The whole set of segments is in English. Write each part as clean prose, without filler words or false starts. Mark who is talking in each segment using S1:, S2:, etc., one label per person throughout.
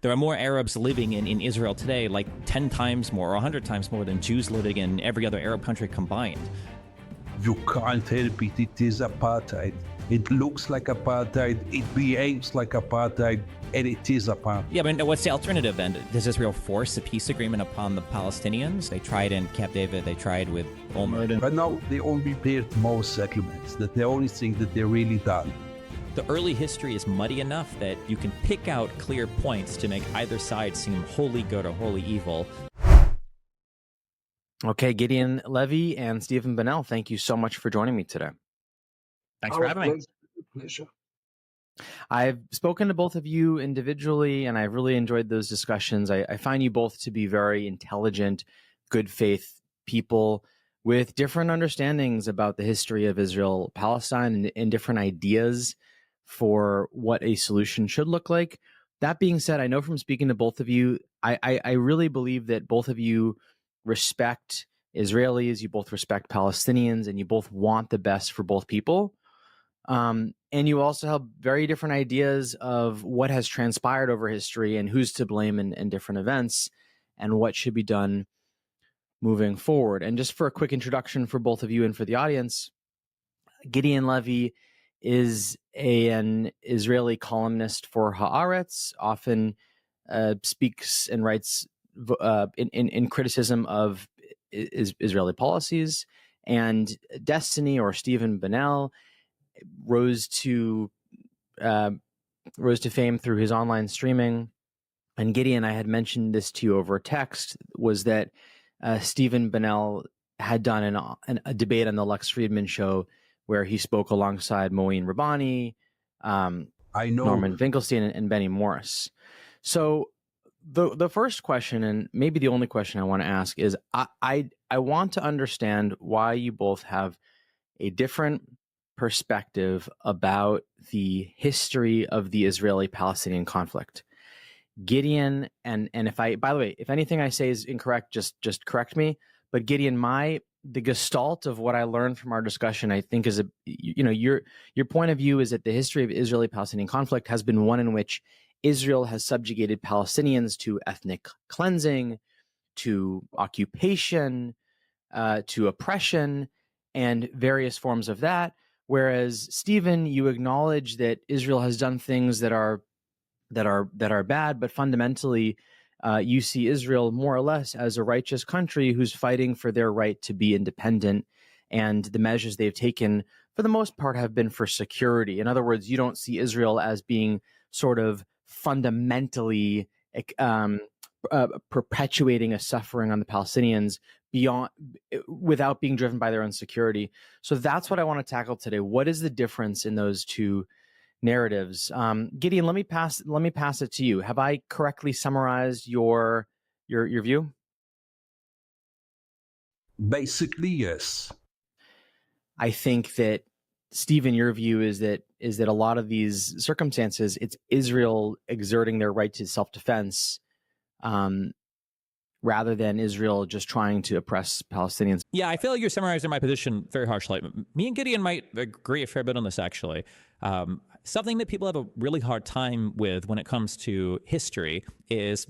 S1: There are more Arabs living in Israel today, like 10 times more or 100 times more than Jews living in every other Arab country combined.
S2: You can't help it. It is apartheid. It looks like apartheid. It behaves like apartheid. And it is apartheid.
S1: Yeah, but what's the alternative then? Does Israel force a peace agreement upon the Palestinians? They tried in Camp David. They tried with Olmert.
S2: But now they only build more settlements. That's the only thing that they're really done.
S1: The early history is muddy enough that you can pick out clear points to make either side seem wholly good or wholly evil.
S3: Okay, Gideon Levy and Stephen Bonnell, thank you so much for joining me today.
S1: Thanks for having me.
S4: Pleasure.
S3: I've spoken to both of you individually, and I've really enjoyed those discussions. I find you both to be very intelligent, good faith people with different understandings about the history of Israel-Palestine and different ideas for what a solution should look like. That being said, I know from speaking to both of you, I really believe that both of you respect Israelis, you both respect Palestinians, and you both want the best for both people. And you also have very different ideas of what has transpired over history and who's to blame in different events and what should be done moving forward. And just for a quick introduction for both of you and for the audience, Gideon Levy is an Israeli columnist for Haaretz, often speaks and writes in criticism of Israeli policies. And Destiny, or Stephen Bonnell, rose to fame through his online streaming. And Gideon, I had mentioned this to you over text, was that Stephen Bonnell had done a debate on the Lex Friedman show where he spoke alongside Moeen Rabbani, Norman Finkelstein, and Benny Morris. So the first question, and maybe the only question I want to ask, is I want to understand why you both have a different perspective about the history of the Israeli-Palestinian conflict. Gideon, and by the way, if anything I say is incorrect, just correct me. But Gideon, the gestalt of what I learned from our discussion, I think, is your point of view is that the history of Israeli-Palestinian conflict has been one in which Israel has subjugated Palestinians to ethnic cleansing, to occupation, to oppression, and various forms of that. Whereas, Stephen, you acknowledge that Israel has done things that are bad, but fundamentally, you see Israel more or less as a righteous country who's fighting for their right to be independent, and the measures they've taken, for the most part, have been for security. In other words, you don't see Israel as being sort of fundamentally perpetuating a suffering on the Palestinians without being driven by their own security. So that's what I want to tackle today. What is the difference in those two narratives? Gideon, let me pass it to you. Have I correctly summarized your view?
S2: Basically, yes.
S3: I think that, Stephen, your view is that a lot of these circumstances, it's Israel exerting their right to self-defense, rather than Israel just trying to oppress Palestinians.
S1: Yeah, I feel like you're summarizing my position very harshly. Me and Gideon might agree a fair bit on this, actually. Something that people have a really hard time with when it comes to history is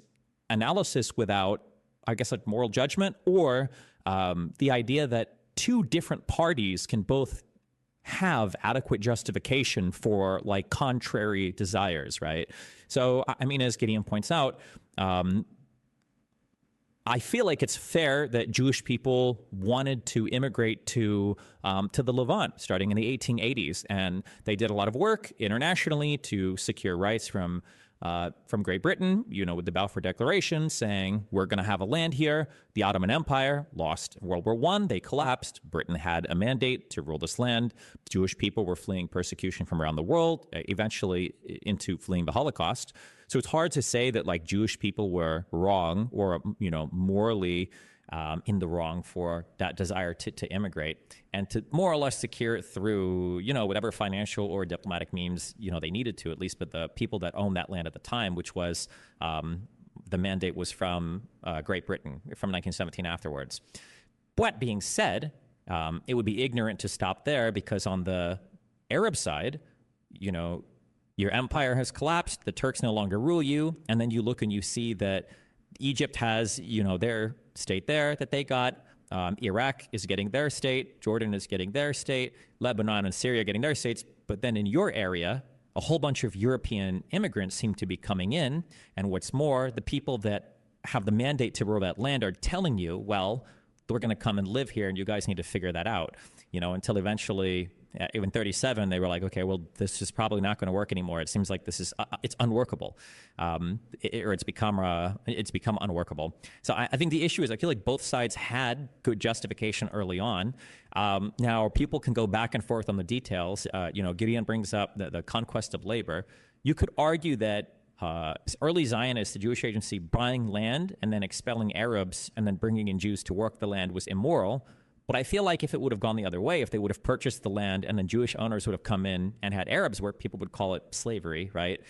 S1: analysis without, I guess, like moral judgment, or the idea that two different parties can both have adequate justification for like contrary desires, right? So, I mean, as Gideon points out, I feel like it's fair that Jewish people wanted to immigrate to the Levant starting in the 1880s, and they did a lot of work internationally to secure rights from Great Britain, with the Balfour Declaration saying we're going to have a land here. The Ottoman Empire lost World War I. They collapsed. Britain had a mandate to rule this land. Jewish people were fleeing persecution from around the world, eventually into fleeing the Holocaust. So it's hard to say that like Jewish people were wrong or, morally in the wrong for that desire to immigrate and to more or less secure it through, whatever financial or diplomatic means, they needed to, at least. But the people that owned that land at the time, which was the mandate was from Great Britain from 1917 afterwards. But being said, it would be ignorant to stop there, because on the Arab side, you your empire has collapsed, the Turks no longer rule you, and then you look and you see that Egypt has, their state there that they got. Iraq is getting their state. Jordan is getting their state. Lebanon and Syria getting their states. But then in your area, a whole bunch of European immigrants seem to be coming in. And what's more, the people that have the mandate to rule that land are telling you, well, we're going to come and live here, and you guys need to figure that out. Until eventually, even 37, they were like, okay, well, this is probably not going to work anymore. It seems like this is it's unworkable, or it's become unworkable. So I think the issue is I feel like both sides had good justification early on. Now people can go back and forth on the details. Gideon brings up the conquest of labor. You could argue that early Zionists, the Jewish agency, buying land and then expelling Arabs and then bringing in Jews to work the land was immoral. But I feel like if it would have gone the other way, if they would have purchased the land and then Jewish owners would have come in and had Arabs work, people would call it slavery, right?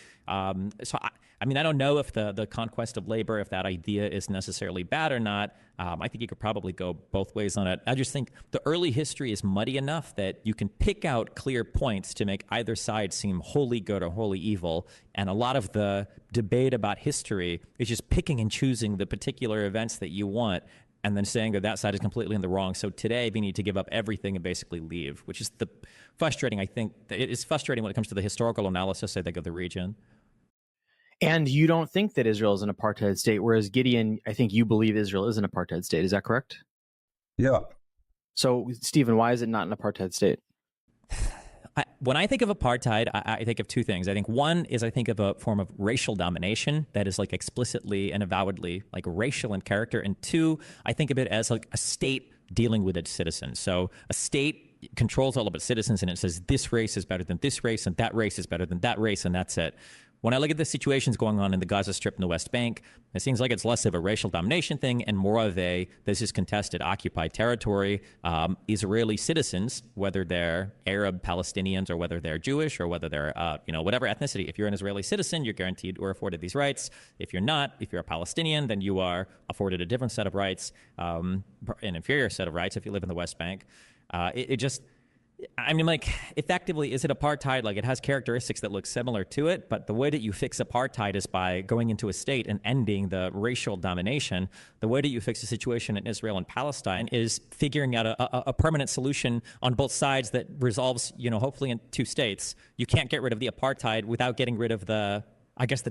S1: So, I don't know if the conquest of labor, if that idea is necessarily bad or not. I think you could probably go both ways on it. I just think the early history is muddy enough that you can pick out clear points to make either side seem wholly good or wholly evil. And a lot of the debate about history is just picking and choosing the particular events that you want and then saying that side is completely in the wrong. So today we need to give up everything and basically leave, which is the frustrating. I think it is frustrating when it comes to the historical analysis, I think, of the region.
S3: And you don't think that Israel is an apartheid state, whereas Gideon, I think you believe Israel is an apartheid state. Is that correct?
S2: Yeah.
S3: So, Stephen, why is it not an apartheid state?
S1: When I think of apartheid, I think of two things. I think one is I think of a form of racial domination that is like explicitly and avowedly like racial in character. And two, I think of it as like a state dealing with its citizens. So a state controls all of its citizens and it says this race is better than this race and that race is better than that race, and that's it. When I look at the situations going on in the Gaza Strip and the West Bank, it seems like it's less of a racial domination thing and more of this is contested, occupied territory. Israeli citizens, whether they're Arab Palestinians or whether they're Jewish or whether they're, whatever ethnicity, if you're an Israeli citizen, you're guaranteed or afforded these rights. If you're not, if you're a Palestinian, then you are afforded a different set of rights, an inferior set of rights if you live in the West Bank. Effectively, is it apartheid? Like, it has characteristics that look similar to it, but the way that you fix apartheid is by going into a state and ending the racial domination. The way that you fix the situation in Israel and Palestine is figuring out a permanent solution on both sides that resolves, hopefully in two states. You can't get rid of the apartheid without getting rid of the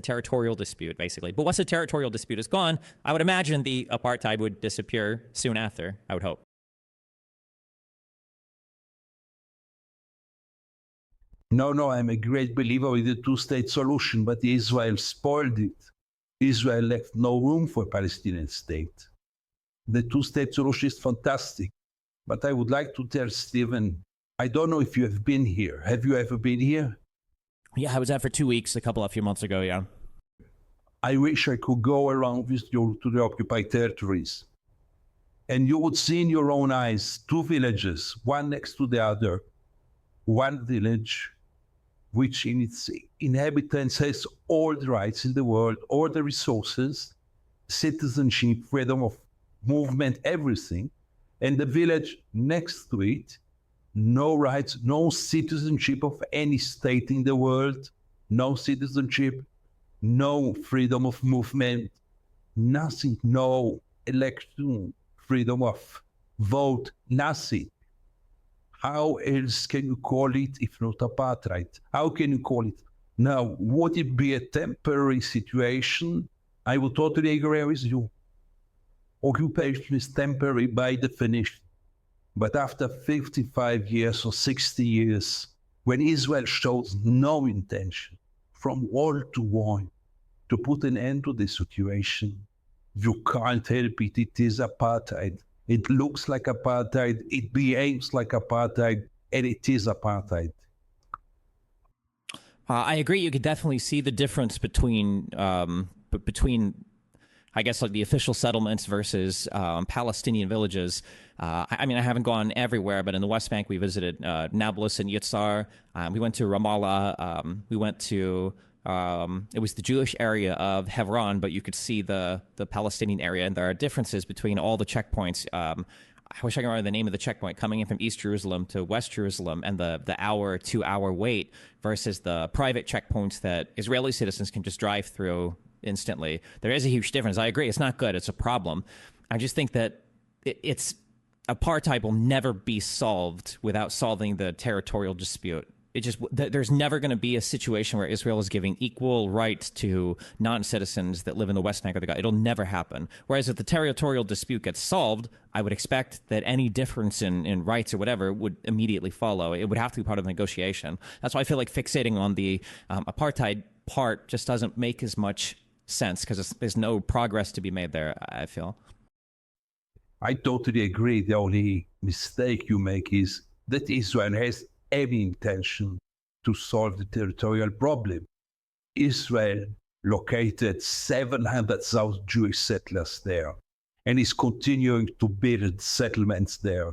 S1: territorial dispute, basically. But once the territorial dispute is gone, I would imagine the apartheid would disappear soon after, I would hope.
S2: No, I'm a great believer in the two-state solution, but Israel spoiled it. Israel left no room for a Palestinian state. The two-state solution is fantastic, but I would like to tell Stephen, I don't know if you have been here. Have you ever been here?
S1: Yeah, I was out for 2 weeks, a few months ago, yeah.
S2: I wish I could go around with you to the occupied territories. And you would see in your own eyes two villages, one next to the other. One village which in its inhabitants has all the rights in the world, all the resources, citizenship, freedom of movement, everything. And the village next to it, no rights, no citizenship of any state in the world, no citizenship, no freedom of movement, nothing, no election, freedom of vote, nothing. How else can you call it if not apartheid? How can you call it? Now, would it be a temporary situation? I would totally agree with you. Occupation is temporary by definition. But after 55 years or 60 years, when Israel shows no intention from wall to wall to put an end to this situation, you can't help it. It is apartheid. It looks like apartheid, it behaves like apartheid, and it is apartheid.
S1: I agree. You could definitely see the difference between, I guess, like the official settlements versus Palestinian villages. I haven't gone everywhere, but in the West Bank, we visited Nablus and Yitzhar. We went to Ramallah. We went to it was the Jewish area of Hebron, but you could see the Palestinian area, and there are differences between all the checkpoints. I wish I could remember the name of the checkpoint, coming in from East Jerusalem to West Jerusalem, and the hour, 2 hour wait versus the private checkpoints that Israeli citizens can just drive through instantly. There is a huge difference. I agree. It's not good. It's a problem. I just think that it's apartheid will never be solved without solving the territorial dispute. There's never going to be a situation where Israel is giving equal rights to non-citizens that live in the West Bank or the Gaza. It'll never happen. Whereas if the territorial dispute gets solved, I would expect that any difference in rights or whatever would immediately follow. It would have to be part of the negotiation. That's why I feel like fixating on the apartheid part just doesn't make as much sense, because there's no progress to be made there, I feel.
S2: I totally agree. The only mistake you make is that Israel has any intention to solve the territorial problem. Israel located 700,000 Jewish settlers there and is continuing to build settlements there.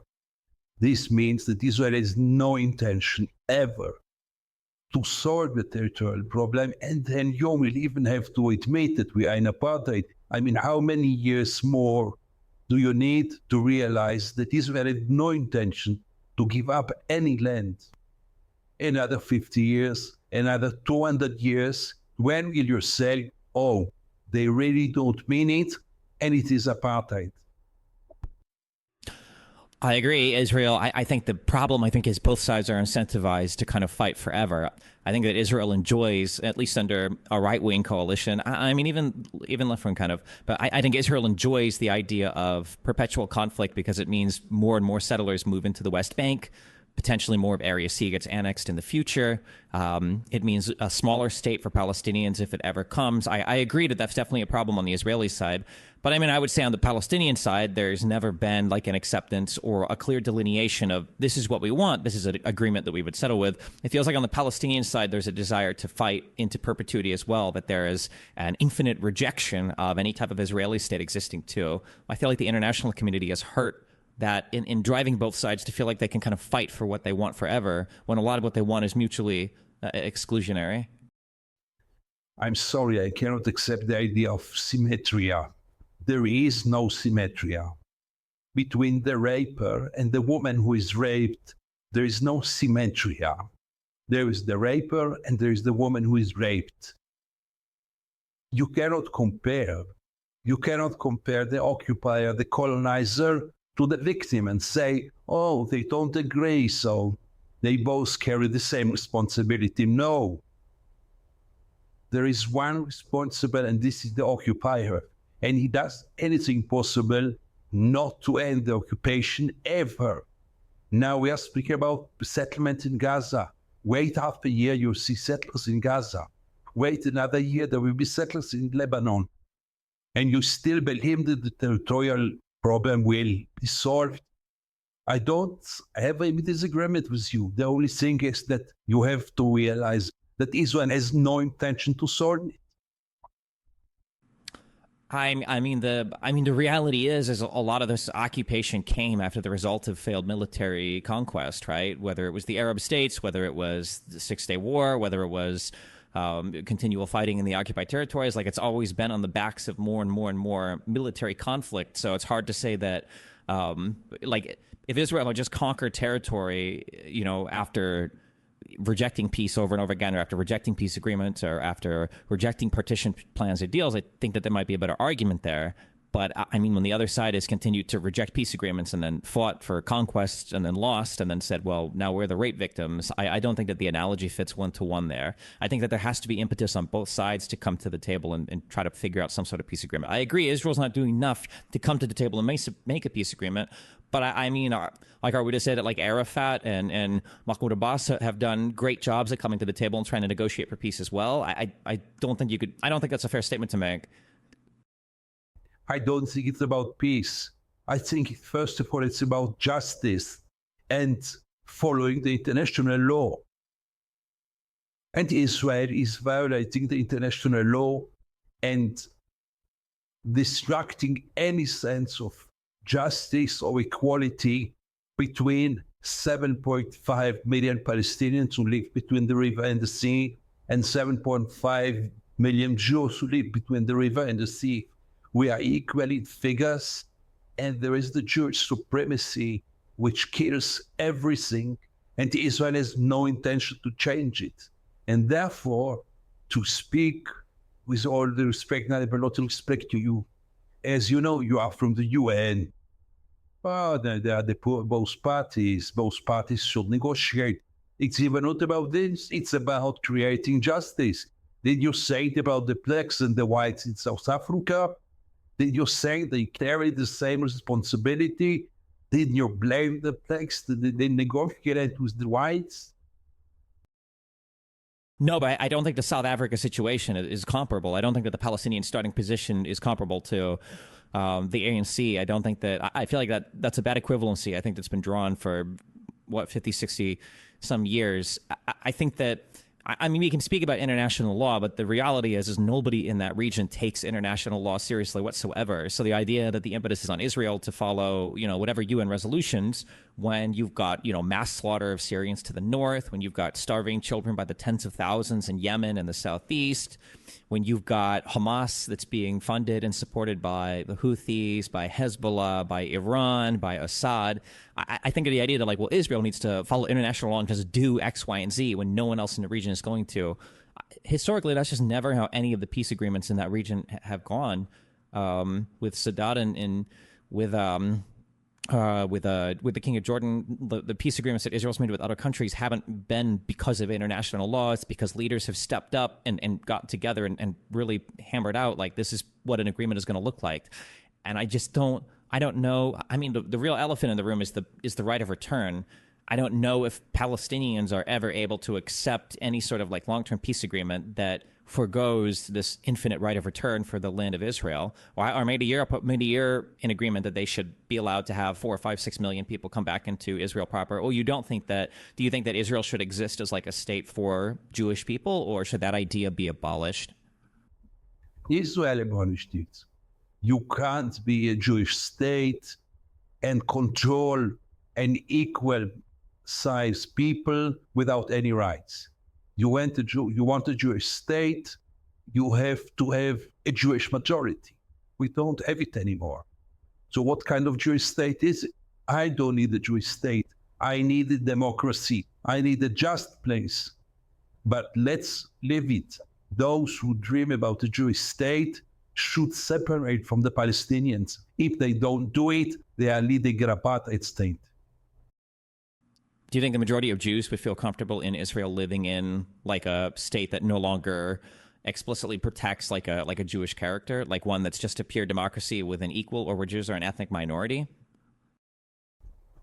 S2: This means that Israel has no intention ever to solve the territorial problem, and then you will even have to admit that we are in apartheid. I mean, how many years more do you need to realize that Israel had no intention to give up any land? Another 50 years, another 200 years, when will you say, oh, they really don't mean it, and it is apartheid?
S1: I agree, Israel. I think the problem, is both sides are incentivized to kind of fight forever. I think that Israel enjoys, at least under a right-wing coalition, I mean, even left-wing kind of, but I think Israel enjoys the idea of perpetual conflict because it means more and more settlers move into the West Bank. Potentially more of Area C gets annexed in the future. It means a smaller state for Palestinians if it ever comes. I agree that that's definitely a problem on the Israeli side. But I mean, I would say on the Palestinian side, there's never been like an acceptance or a clear delineation of this is what we want. This is an agreement that we would settle with. It feels like on the Palestinian side, there's a desire to fight into perpetuity as well, that there is an infinite rejection of any type of Israeli state existing too. I feel like the international community has hurt that in driving both sides to feel like they can kind of fight for what they want forever, when a lot of what they want is mutually exclusionary.
S2: I'm sorry, I cannot accept the idea of symmetria. There is no symmetria. Between the raper and the woman who is raped, there is no symmetria. There is the raper and there is the woman who is raped. You cannot compare. You cannot compare the occupier, the colonizer, to the victim and say, oh, they don't agree, so they both carry the same responsibility. No. There is one responsible, and this is the occupier. And he does anything possible not to end the occupation ever. Now we are speaking about settlement in Gaza. Wait half a year, you'll see settlers in Gaza. Wait another year, there will be settlers in Lebanon. And you still believe that the territorial problem will be solved? I don't have a disagreement with you. The only thing is that you have to realize that Israel has no intention to solve it.
S1: I mean, the reality is a lot of this occupation came after the result of failed military conquest, right? Whether it was the Arab states, whether it was the Six-Day War, whether it was continual fighting in the occupied territories, like it's always been on the backs of more and more and more military conflict. So it's hard to say that, like, if Israel had just conquered territory, you know, after rejecting peace over and over again, or after rejecting peace agreements, or after rejecting partition plans or deals, I think that there might be a better argument there. But I mean, when the other side has continued to reject peace agreements and then fought for conquests and then lost and then said, well, now we're the rape victims, I don't think that the analogy fits one-to-one there. I think that there has to be impetus on both sides to come to the table and try to figure out some sort of peace agreement. I agree, Israel's not doing enough to come to the table and make a peace agreement. But I mean, like I would have said, like Arafat and Mahmoud Abbas have done great jobs at coming to the table and trying to negotiate for peace as well. I don't think that's a fair statement to make.
S2: I don't think it's about peace. I think, first of all, it's about justice and following the international law. And Israel is violating the international law and destructing any sense of justice or equality between 7.5 million Palestinians who live between the river and the sea and 7.5 million Jews who live between the river and the sea. We are equal in figures, and there is the Jewish supremacy which kills everything, and Israel has no intention to change it. And therefore, to speak with all the respect, not a lot of respect to you, as you know, you are from the UN. Oh, they are both parties. Both parties should negotiate. It's even not about this. It's about creating justice. Did you say it about the blacks and the whites in South Africa? Did you say they carry the same responsibility? Did you blame the blacks? Did they negotiate with the whites?
S1: No, but I don't think the South Africa situation is comparable. I don't think that the Palestinian starting position is comparable to the ANC. I don't think that, I feel like that's a bad equivalency. I think that's been drawn for, 50, 60 some years. I think that, I mean, we can speak about international law, but the reality is nobody in that region takes international law seriously whatsoever. So the idea that the impetus is on Israel to follow, whatever UN resolutions, when you've got, mass slaughter of Syrians to the north, when you've got starving children by the tens of thousands in Yemen and the southeast, when you've got Hamas that's being funded and supported by the Houthis, by Hezbollah, by Iran, by Assad, I think of the idea that, like, well, Israel needs to follow international law and just do X, Y, and Z when no one else in the region is going to. Historically, that's just never how any of the peace agreements in that region have gone. With Sadat and with the King of Jordan, the peace agreements that Israel's made with other countries haven't been because of international law. It's because leaders have stepped up and got together and really hammered out, like, this is what an agreement is going to look like. And I don't know. I mean, the real elephant in the room is the right of return. I don't know if Palestinians are ever able to accept any sort of, like, long-term peace agreement that forgoes this infinite right of return for the land of Israel, or made a year in agreement that they should be allowed to have 4, 5, 6 million people come back into Israel proper. Or do you think that Israel should exist as, like, a state for Jewish people, or should that idea be abolished?
S2: Israel abolished it. You can't be a Jewish state and control an equal size people without any rights. You want a Jewish state, you have to have a Jewish majority. We don't have it anymore. So what kind of Jewish state is it? I don't need a Jewish state. I need a democracy. I need a just place. But let's live it. Those who dream about a Jewish state should separate from the Palestinians. If they don't do it, they are leading an apartheid state.
S1: Do you think the majority of Jews would feel comfortable in Israel living in, like, a state that no longer explicitly protects like a Jewish character, like one that's just a pure democracy with an equal, or where Jews are an ethnic minority?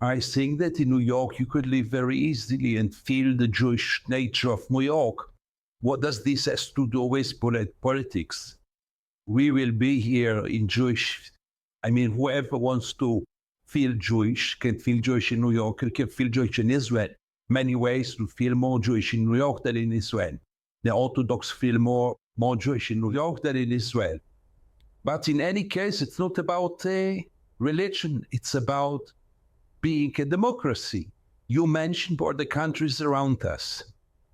S2: I think that in New York you could live very easily and feel the Jewish nature of New York. What does this have to do with politics? We will be here in Jewish. I mean, whoever wants to feel Jewish can feel Jewish in New York, can feel Jewish in Israel. Many ways to feel more Jewish in New York than in Israel. The Orthodox feel more Jewish in New York than in Israel. But in any case, it's not about religion. It's about being a democracy. You mentioned all the countries around us,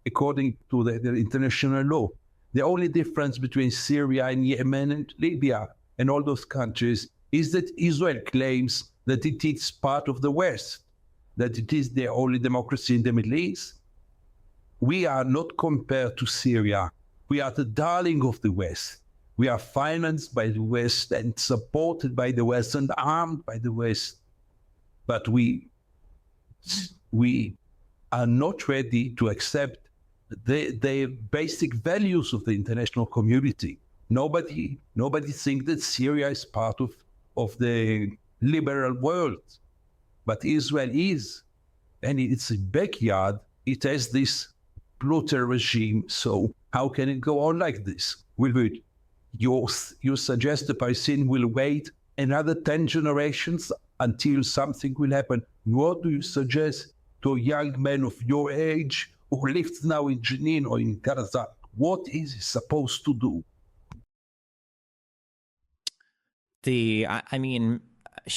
S2: according to the international law. The only difference between Syria and Yemen and Libya and all those countries is that Israel claims that it is part of the West, that it is the only democracy in the Middle East. We are not compared to Syria. We are the darling of the West. We are financed by the West and supported by the West and armed by the West. But we are not ready to accept the basic values of the international community. Nobody thinks that Syria is part of the liberal world, but Israel is, and it's a backyard. It has this brutal regime. So how can it go on like this? You suggest the Palestinians will wait another 10 generations until something will happen? What do you suggest to a young man of your age who lives now in Jenin or in Gaza? What is he supposed to do?
S1: I mean,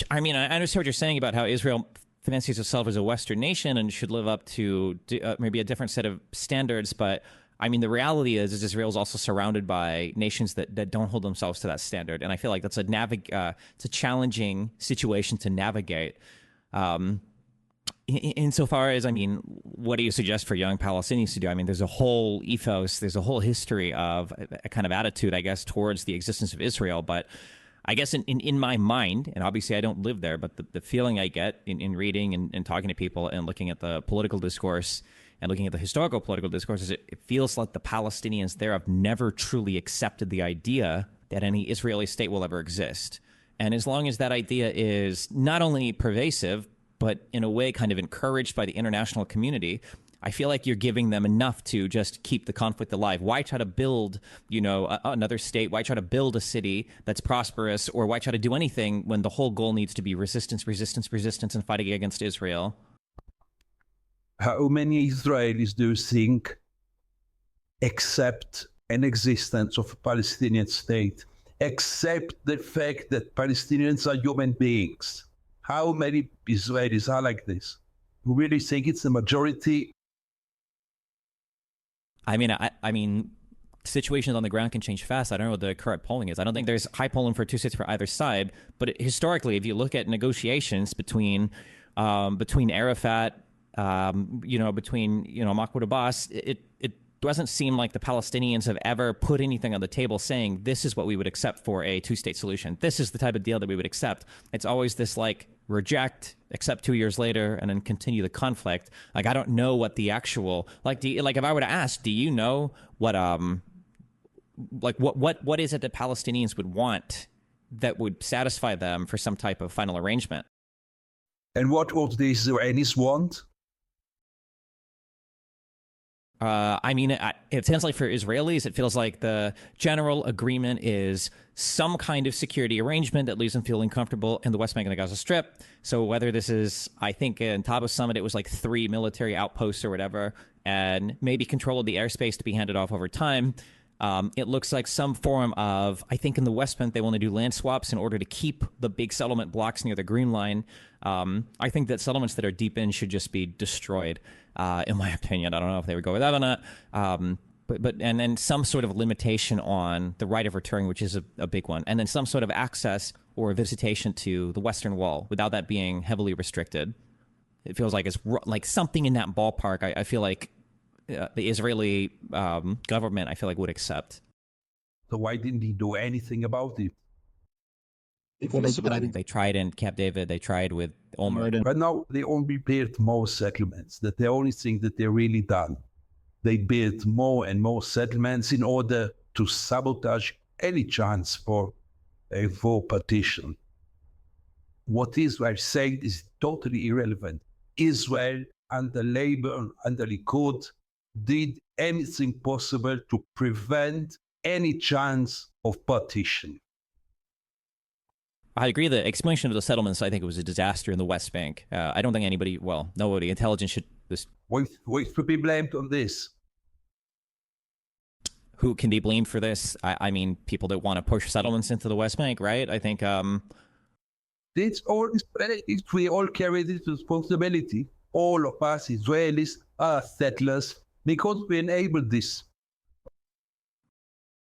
S1: I understand what you're saying about how Israel fancies itself as a Western nation and should live up to maybe a different set of standards, but I mean, the reality is Israel is also surrounded by nations that don't hold themselves to that standard, and I feel like that's it's a challenging situation to navigate. Insofar as, I mean, what do you suggest for young Palestinians to do? I mean, there's a whole ethos, there's a whole history of a kind of attitude, I guess, towards the existence of Israel. But I guess in my mind, and obviously I don't live there, but the feeling I get in reading and talking to people and looking at the political discourse and looking at the historical political discourse is it feels like the Palestinians there have never truly accepted the idea that any Israeli state will ever exist. And as long as that idea is not only pervasive, but in a way kind of encouraged by the international community, I feel like you're giving them enough to just keep the conflict alive. Why try to build, another state? Why try to build a city that's prosperous? Or why try to do anything when the whole goal needs to be resistance, resistance, resistance, and fighting against Israel?
S2: How many Israelis do you think accept an existence of a Palestinian state, accept the fact that Palestinians are human beings? How many Israelis are like this? You really think it's the majority?
S1: I mean, situations on the ground can change fast. I don't know what the current polling is. I don't think there's high polling for 2 states for either side. But historically, if you look at negotiations between Arafat, between Mahmoud Abbas, it doesn't seem like the Palestinians have ever put anything on the table saying this is what we would accept for a 2-state solution. This is the type of deal that we would accept. It's always this like reject, accept 2 years later, and then continue the conflict. Like, I don't know what the actual if I were to ask, do you know what what is it that Palestinians would want that would satisfy them for some type of final arrangement?
S2: And what would the Israelis want?
S1: It sounds like for Israelis, it feels like the general agreement is some kind of security arrangement that leaves them feeling comfortable in the West Bank and the Gaza Strip. So whether this is, I think in Tabo Summit, it was like 3 military outposts or whatever, and maybe control of the airspace to be handed off over time. It looks like some form of, I think in the West Bank, they want to do land swaps in order to keep the big settlement blocks near the Green Line. I think that settlements that are deep in should just be destroyed, in my opinion. I don't know if they would go with that or not. And then some sort of limitation on the right of return, which is a big one. And then some sort of access or visitation to the Western Wall without that being heavily restricted. It feels like it's like something in that ballpark. I feel like the Israeli government, I feel like, would accept.
S2: So why didn't he do anything about it?
S1: They tried in Camp David. They tried with Olmert.
S2: But now they only built more settlements. That's the only thing that they really done. They built more and more settlements in order to sabotage any chance for a full partition. What Israel said is totally irrelevant. Israel under Labour, under Likud, did anything possible to prevent any chance of partition.
S1: I agree. The explanation of the settlements, I think it was a disaster in the West Bank. I don't think nobody intelligent should...
S2: Wait to be blamed on this.
S1: Who can be blamed for this? I mean, people that want to push settlements into the West Bank, right? I think...
S2: We all carry this responsibility. All of us Israelis are settlers because we enabled this.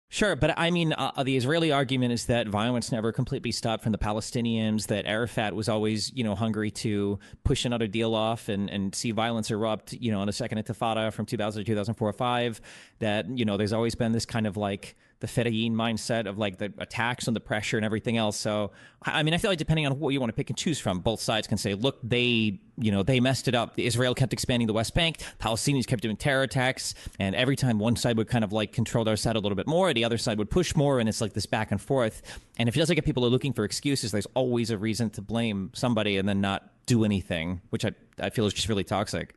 S1: Sure, but I mean, the Israeli argument is that violence never completely stopped from the Palestinians, that Arafat was always, hungry to push another deal off and see violence erupt, in a second intifada from 2000 to 2004-05, that, there's always been this kind of like the Fedayeen mindset of like the attacks and the pressure and everything else. So, I mean, I feel like depending on what you want to pick and choose from, both sides can say, look, they messed it up. Israel kept expanding the West Bank. Palestinians kept doing terror attacks. And every time one side would kind of like control their side a little bit more, the other side would push more. And it's like this back and forth. And it feels like if people are looking for excuses, there's always a reason to blame somebody and then not do anything, which I feel is just really toxic.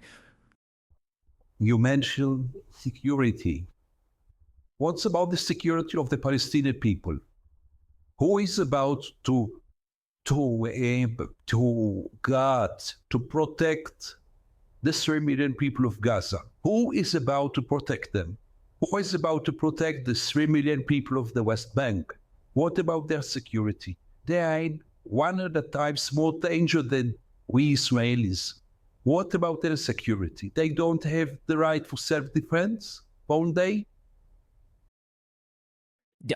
S2: You mentioned security. What's about the security of the Palestinian people? Who is about to guard, to protect the 3 million people of Gaza? Who is about to protect them? Who is about to protect the 3 million people of the West Bank? What about their security? They are in 100 times more danger than we Israelis. What about their security? They don't have the right for self-defense? one day?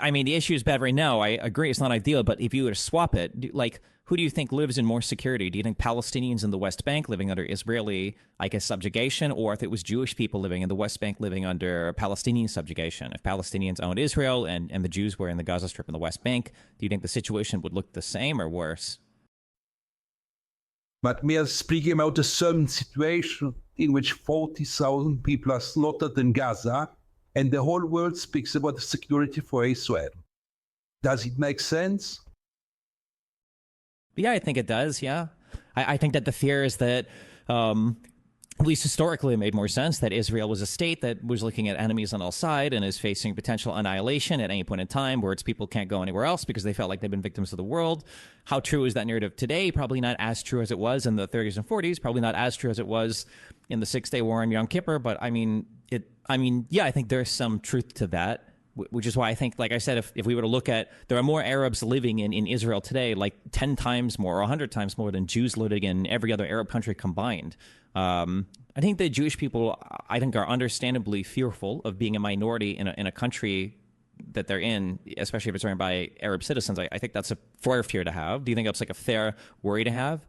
S1: I mean, the issue is bad right now. I agree it's not ideal, but if you were to swap it, like, who do you think lives in more security? Do you think Palestinians in the West Bank living under Israeli, I guess, subjugation, or if it was Jewish people living in the West Bank living under Palestinian subjugation? If Palestinians owned Israel and the Jews were in the Gaza Strip and the West Bank, do you think the situation would look the same or worse?
S2: But we are speaking about a certain situation in which 40,000 people are slaughtered in Gaza, and the whole world speaks about the security for Israel. Does it make sense?
S1: Yeah, I think it does, yeah. I think that the fear is that, at least historically, it made more sense that Israel was a state that was looking at enemies on all sides and is facing potential annihilation at any point in time, where its people can't go anywhere else because they felt like they've been victims of the world. How true is that narrative today? Probably not as true as it was in the 30s and 40s, probably not as true as it was in the Six-Day War on Yom Kippur, but I mean, yeah, I think there's some truth to that. Which is why I think, like I said, if we were to look at, there are more Arabs living in Israel today, like 10 times more or 100 times more than Jews living in every other Arab country combined. I think the Jewish people, I think, are understandably fearful of being a minority in a country that they're in, especially if it's run by Arab citizens. I think that's a fair fear to have. Do you think that's like a fair worry to have?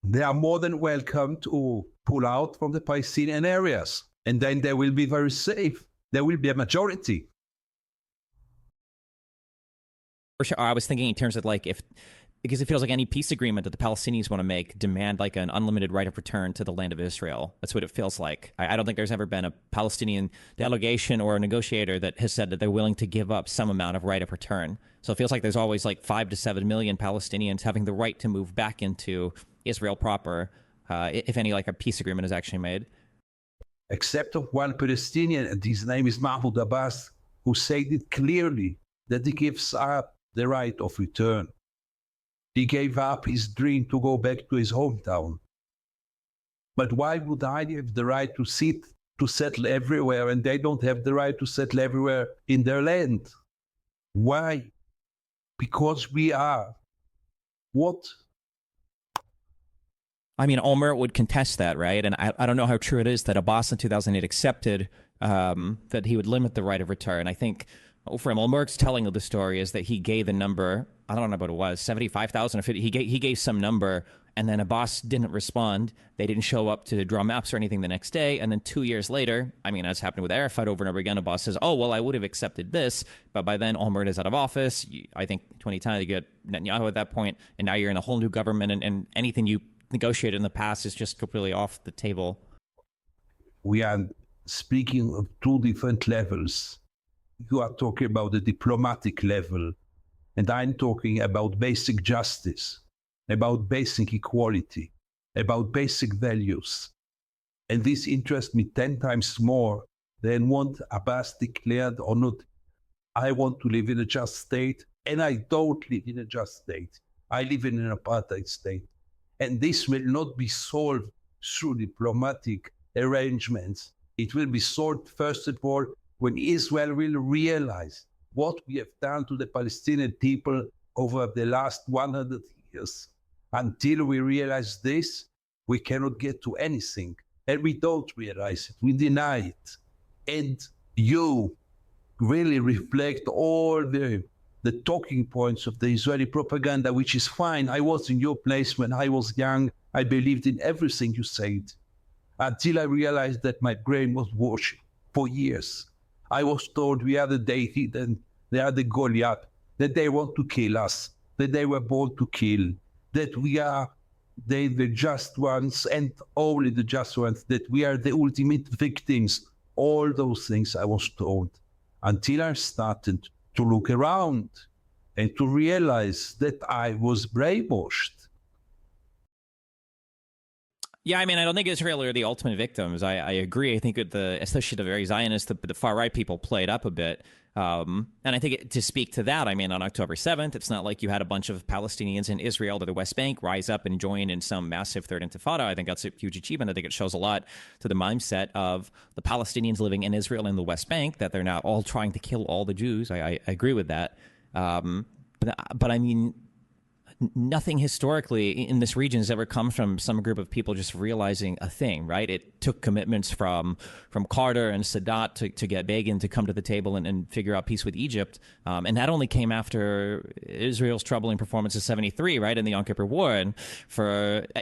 S2: They are more than welcome to pull out from the Palestinian areas, and then they will be very safe. There will be a majority.
S1: For sure. I was thinking in terms of because it feels like any peace agreement that the Palestinians want to make demand like an unlimited right of return to the land of Israel. That's what it feels like. I don't think there's ever been a Palestinian delegation or a negotiator that has said that they're willing to give up some amount of right of return. So it feels like there's always like 5 to 7 million Palestinians having the right to move back into Israel proper, if any like a peace agreement is actually made.
S2: Except of one Palestinian, and his name is Mahmoud Abbas, who said it clearly that he gives up the right of return. He gave up his dream to go back to his hometown. But why would I have the right to settle everywhere, and they don't have the right to settle everywhere in their land? Why? Because we are what?
S1: I mean, Olmert would contest that, right? And I don't know how true it is that Abbas in 2008 accepted that he would limit the right of return. I think from Olmert's telling of the story is that he gave the number, I don't know what it was, 75,000 or 50. He gave some number, and then Abbas didn't respond. They didn't show up to draw maps or anything the next day. And then 2 years later, I mean, as happened with Arafat over and over again, Abbas says, oh, well, I would have accepted this. But by then, Olmert is out of office. I think 2010, you get Netanyahu at that point, and now you're in a whole new government, and anything you negotiated in the past is just completely off the table.
S2: We are speaking of two different levels. You are talking about the diplomatic level, and I'm talking about basic justice, about basic equality, about basic values. And this interests me 10 times more than what Abbas declared or not. I want to live in a just state, and I don't live in a just state. I live in an apartheid state. And this will not be solved through diplomatic arrangements. It will be solved, first of all, when Israel will realize what we have done to the Palestinian people over the last 100 years. Until we realize this, we cannot get to anything. And we don't realize it. We deny it. And you really reflect all the talking points of the Israeli propaganda, which is fine. I was in your place when I was young. I believed in everything you said, until I realized that my brain was washed for years. I was told we are the David and they are the Goliath, that they want to kill us, that they were born to kill, that we are the just ones and only the just ones, that we are the ultimate victims. All those things I was told, until I started to look around and to realize that I was brainwashed.
S1: Yeah, I mean, I don't think Israel are the ultimate victims. I agree. I think especially the very Zionists, the far-right people played up a bit. And I think to speak to that, I mean, on October 7th, it's not like you had a bunch of Palestinians in Israel to the West Bank rise up and join in some massive third intifada. I think that's a huge achievement. I think it shows a lot to the mindset of the Palestinians living in Israel and the West Bank, that they're now all trying to kill all the Jews. I agree with that. But I mean, nothing historically in this region has ever come from some group of people just realizing a thing, right? It took commitments from Carter and Sadat to get Begin to come to the table and figure out peace with Egypt. And that only came after Israel's troubling performance of 73, right, in the Yom Kippur War. And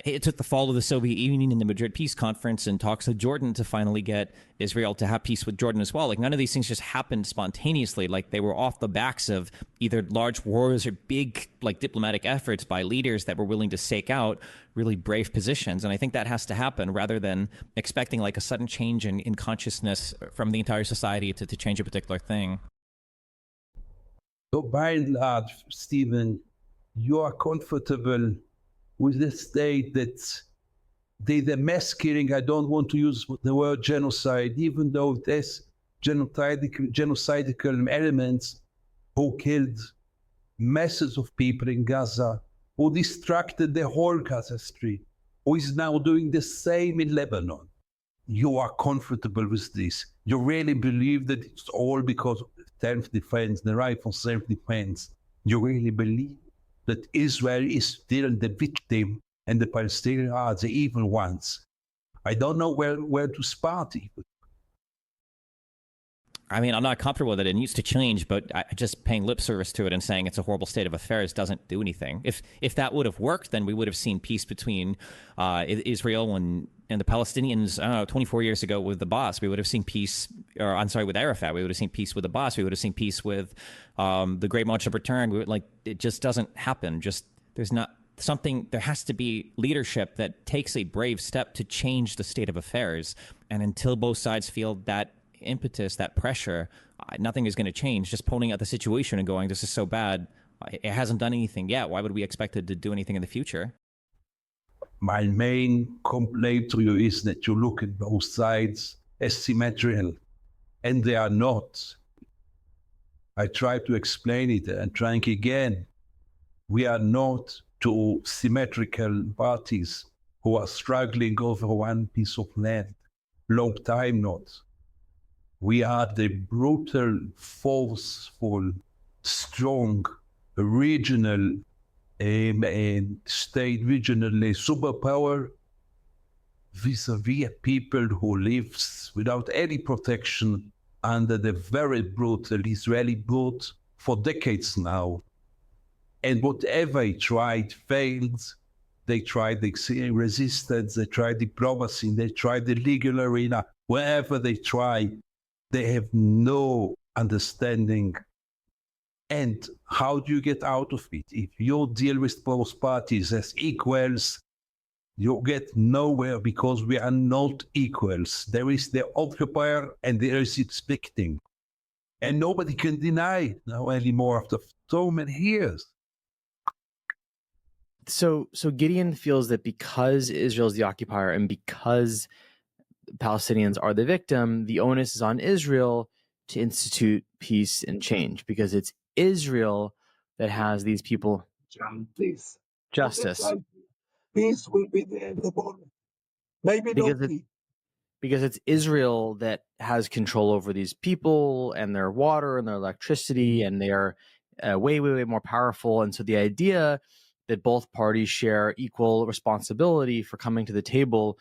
S1: it took the fall of the Soviet Union and the Madrid Peace Conference and talks with Jordan to finally get Israel to have peace with Jordan as well. Like, none of these things just happened spontaneously. Like, they were off the backs of either large wars or big, like, diplomatic efforts by leaders that were willing to stake out really brave positions. And I think that has to happen rather than expecting like a sudden change in consciousness from the entire society to change a particular thing.
S2: So by and large, Stephen, you are comfortable with the state that the mass killing, I don't want to use the word genocide, even though there's genocidal elements who killed masses of people in Gaza, who distracted the whole Gaza Strip, who is now doing the same in Lebanon. You are comfortable with this. You really believe that it's all because of self-defense, the right for self-defense. You really believe that Israel is still the victim and the Palestinians are the evil ones. I don't know where to start even.
S1: I mean, I'm not comfortable with it. It needs to change, but just paying lip service to it and saying it's a horrible state of affairs doesn't do anything. If that would have worked, then we would have seen peace between Israel and the Palestinians, I don't know, 24 years ago with the boss. We would have seen peace, with Arafat. We would have seen peace with the boss. We would have seen peace with the Great March of Return. It just doesn't happen. There has to be leadership that takes a brave step to change the state of affairs. And until both sides feel that impetus, that pressure, nothing is going to change. Just pointing at the situation and going, this is so bad, it hasn't done anything yet. Why would we expect it to do anything in the future?
S2: My main complaint to you is that you look at both sides as symmetrical, and they are not. I try to explain it and trying again. We are not two symmetrical parties who are struggling over one piece of land. Long time not. We are the brutal, forceful, strong, regional state, regional superpower vis-a-vis people who lives without any protection under the very brutal Israeli boot for decades now. And whatever he tried failed. They tried the resistance, they tried diplomacy, they tried the legal arena. Wherever they try, they have no understanding. And how do you get out of it? If you deal with both parties as equals, you get nowhere because we are not equals. There is the occupier and there is its victim. And nobody can deny it now anymore after so many years.
S3: So Gideon feels that because Israel is the occupier and because Palestinians are the victim, the onus is on Israel to institute peace and change, because it's Israel that has these people.
S4: Please.
S3: Justice.
S4: Peace will be there. Maybe
S3: because it's Israel that has control over these people and their water and their electricity, and they are way, way, way more powerful. And so the idea that both parties share equal responsibility for coming to the table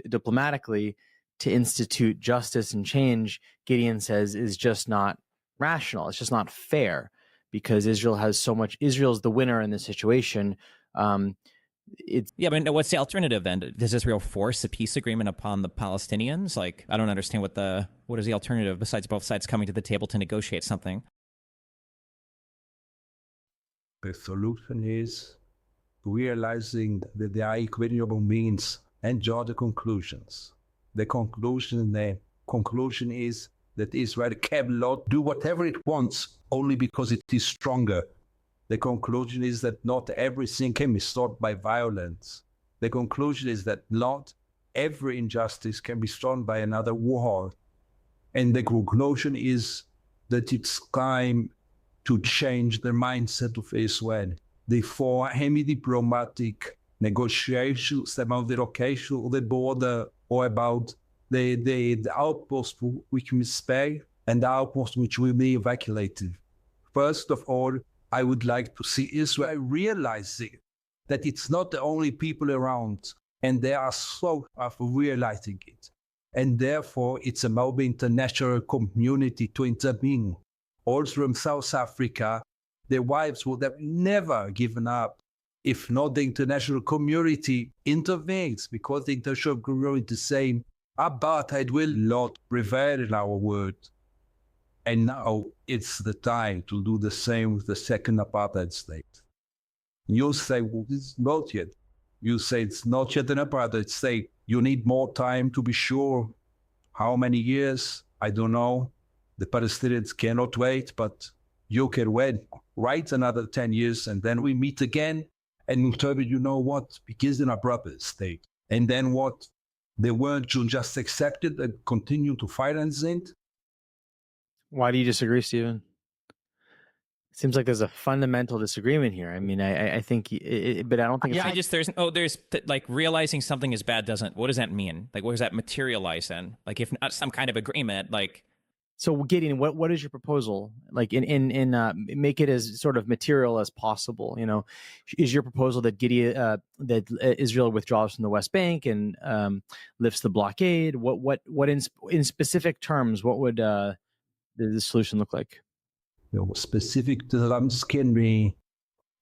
S3: diplomatically to institute justice and change, Gideon says, is just not rational. It's just not fair, because Israel's the winner in this situation. But
S1: what's the alternative then? Does Israel force a peace agreement upon the Palestinians? Like, I don't understand what is the alternative besides both sides coming to the table to negotiate something?
S2: The solution is realizing that there are equitable means and draw the conclusions. The conclusion is that Israel cannot do whatever it wants only because it is stronger. The conclusion is that not everything can be solved by violence. The conclusion is that not every injustice can be solved by another war. And the conclusion is that it's time to change the mindset of Israel. Therefore, any diplomatic negotiations about the location of the border or about the outpost which we spare and the outpost which will be evacuated. First of all, I would like to see Israel realizing that it's not the only people around, and they are so of realizing it. And therefore, it's about the international community to intervene. Also from South Africa, their wives would have never given up if not the international community intervenes, because the international community is saying apartheid will not prevail in our world. And now it's the time to do the same with the second apartheid state. You say, well, it's not yet. You say it's not yet an apartheid state. You need more time to be sure. How many years? I don't know. The Palestinians cannot wait, but you can wait. Wait another 10 years, and then we meet again. And tell me, you know what? Because in a apartheid state. And then what? They weren't just accepted and continue to finance it.
S3: Why do you disagree, Stephen? Seems like there's a fundamental disagreement here. I mean, I think, but I don't think.
S1: Yeah, there's like realizing something is bad doesn't. What does that mean? Like, what does that materialize in? Like, if not some kind of agreement, like.
S3: So, Gideon, what is your proposal? Like, in make it as sort of material as possible. You know, is your proposal that that Israel withdraws from the West Bank and lifts the blockade? What in specific terms? What would the solution look like?
S2: Specific terms can be,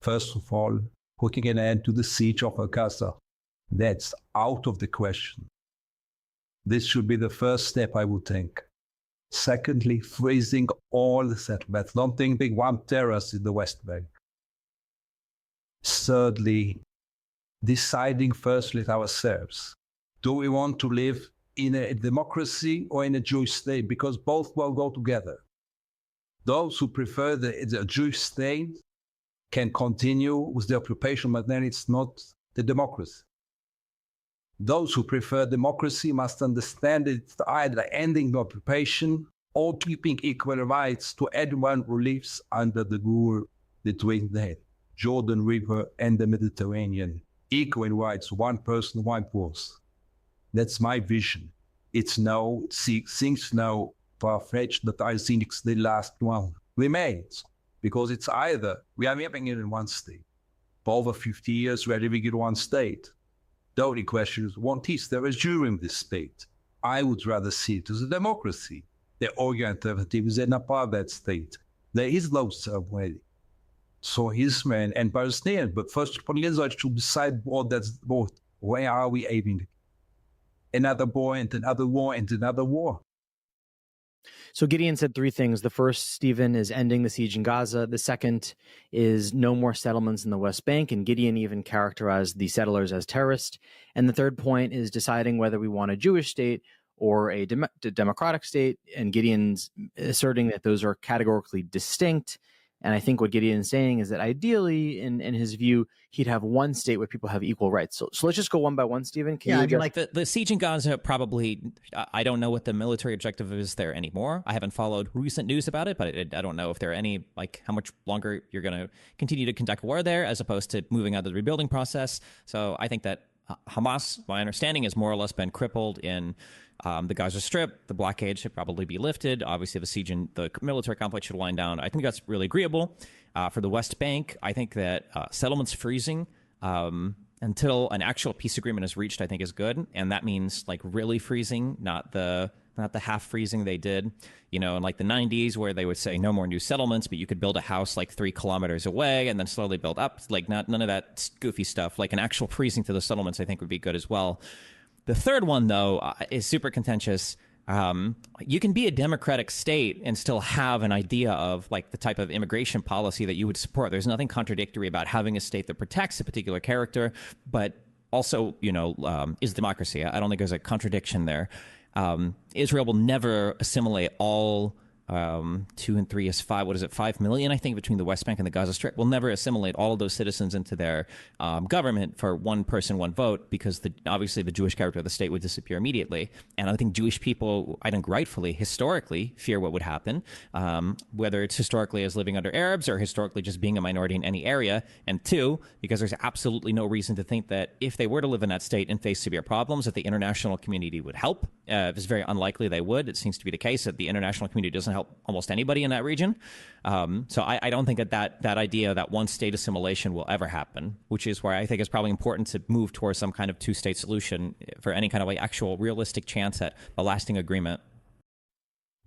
S2: first of all, putting an end to the siege of Gaza. That's out of the question. This should be the first step, I would think. Secondly, freezing all the settlements, not thinking one terrorist in the West Bank. Thirdly, deciding first with ourselves. Do we want to live in a democracy or in a Jewish state? Because both will go together. Those who prefer the Jewish state can continue with the occupation, but then it's not the democracy. Those who prefer democracy must understand that it's either ending the occupation or keeping equal rights to anyone who lives under the rule between the Jordan River and the Mediterranean. Equal rights, one person, one voice. That's my vision. It's now, things now far-fetched, but I think it's the last one remains, because it's either we are living in one state. For over 50 years, we are living in one state. The only question is, what is there a Jew in this state? I would rather see it as a democracy. The only alternative is an apartheid state. There is no way. So Israel and Palestinian, but first of all, Israel should decide what that's both. Where are we aiming? Another war and another war and another war.
S3: So Gideon said three things. The first, Stephen, is ending the siege in Gaza. The second is no more settlements in the West Bank, and Gideon even characterized the settlers as terrorists. And the third point is deciding whether we want a Jewish state or a democratic state, and Gideon's asserting that those are categorically distinct. And I think what Gideon is saying is that ideally, in his view, he'd have one state where people have equal rights. So let's just go one by one, Stephen.
S1: Like the siege in Gaza, probably, I don't know what the military objective is there anymore. I haven't followed recent news about it, but I don't know if there are any, like how much longer you're going to continue to conduct war there as opposed to moving on to the rebuilding process. So I think that Hamas, my understanding, has more or less been crippled in the Gaza Strip. The blockade should probably be lifted. Obviously, the siege and the military conflict should wind down. I think that's really agreeable. For the West Bank, I think that settlements freezing until an actual peace agreement is reached, I think is good. And that means like really freezing, not the half freezing they did, in like the 90s where they would say no more new settlements, but you could build a house like 3 kilometers away and then slowly build up. Like none of that goofy stuff. Like an actual freezing to the settlements, I think would be good as well. The third one, though, is super contentious. You can be a democratic state and still have an idea of like the type of immigration policy that you would support. There's nothing contradictory about having a state that protects a particular character, but also, is democracy. I don't think there's a contradiction there. Israel will never assimilate all 2 and 3 is 5. What is it? 5 million, I think, between the West Bank and the Gaza Strip. Will never assimilate all of those citizens into their government for one person, one vote, because obviously the Jewish character of the state would disappear immediately. And I think Jewish people, I think rightfully, historically, fear what would happen, whether it's historically as living under Arabs or historically just being a minority in any area. And 2, because there's absolutely no reason to think that if they were to live in that state and face severe problems, that the international community would help. It's very unlikely they would. It seems to be the case that the international community doesn't help help almost anybody in that region. So I don't think that idea that one state assimilation will ever happen, which is where I think it's probably important to move towards some kind of two-state solution for any kind of like actual realistic chance at a lasting agreement.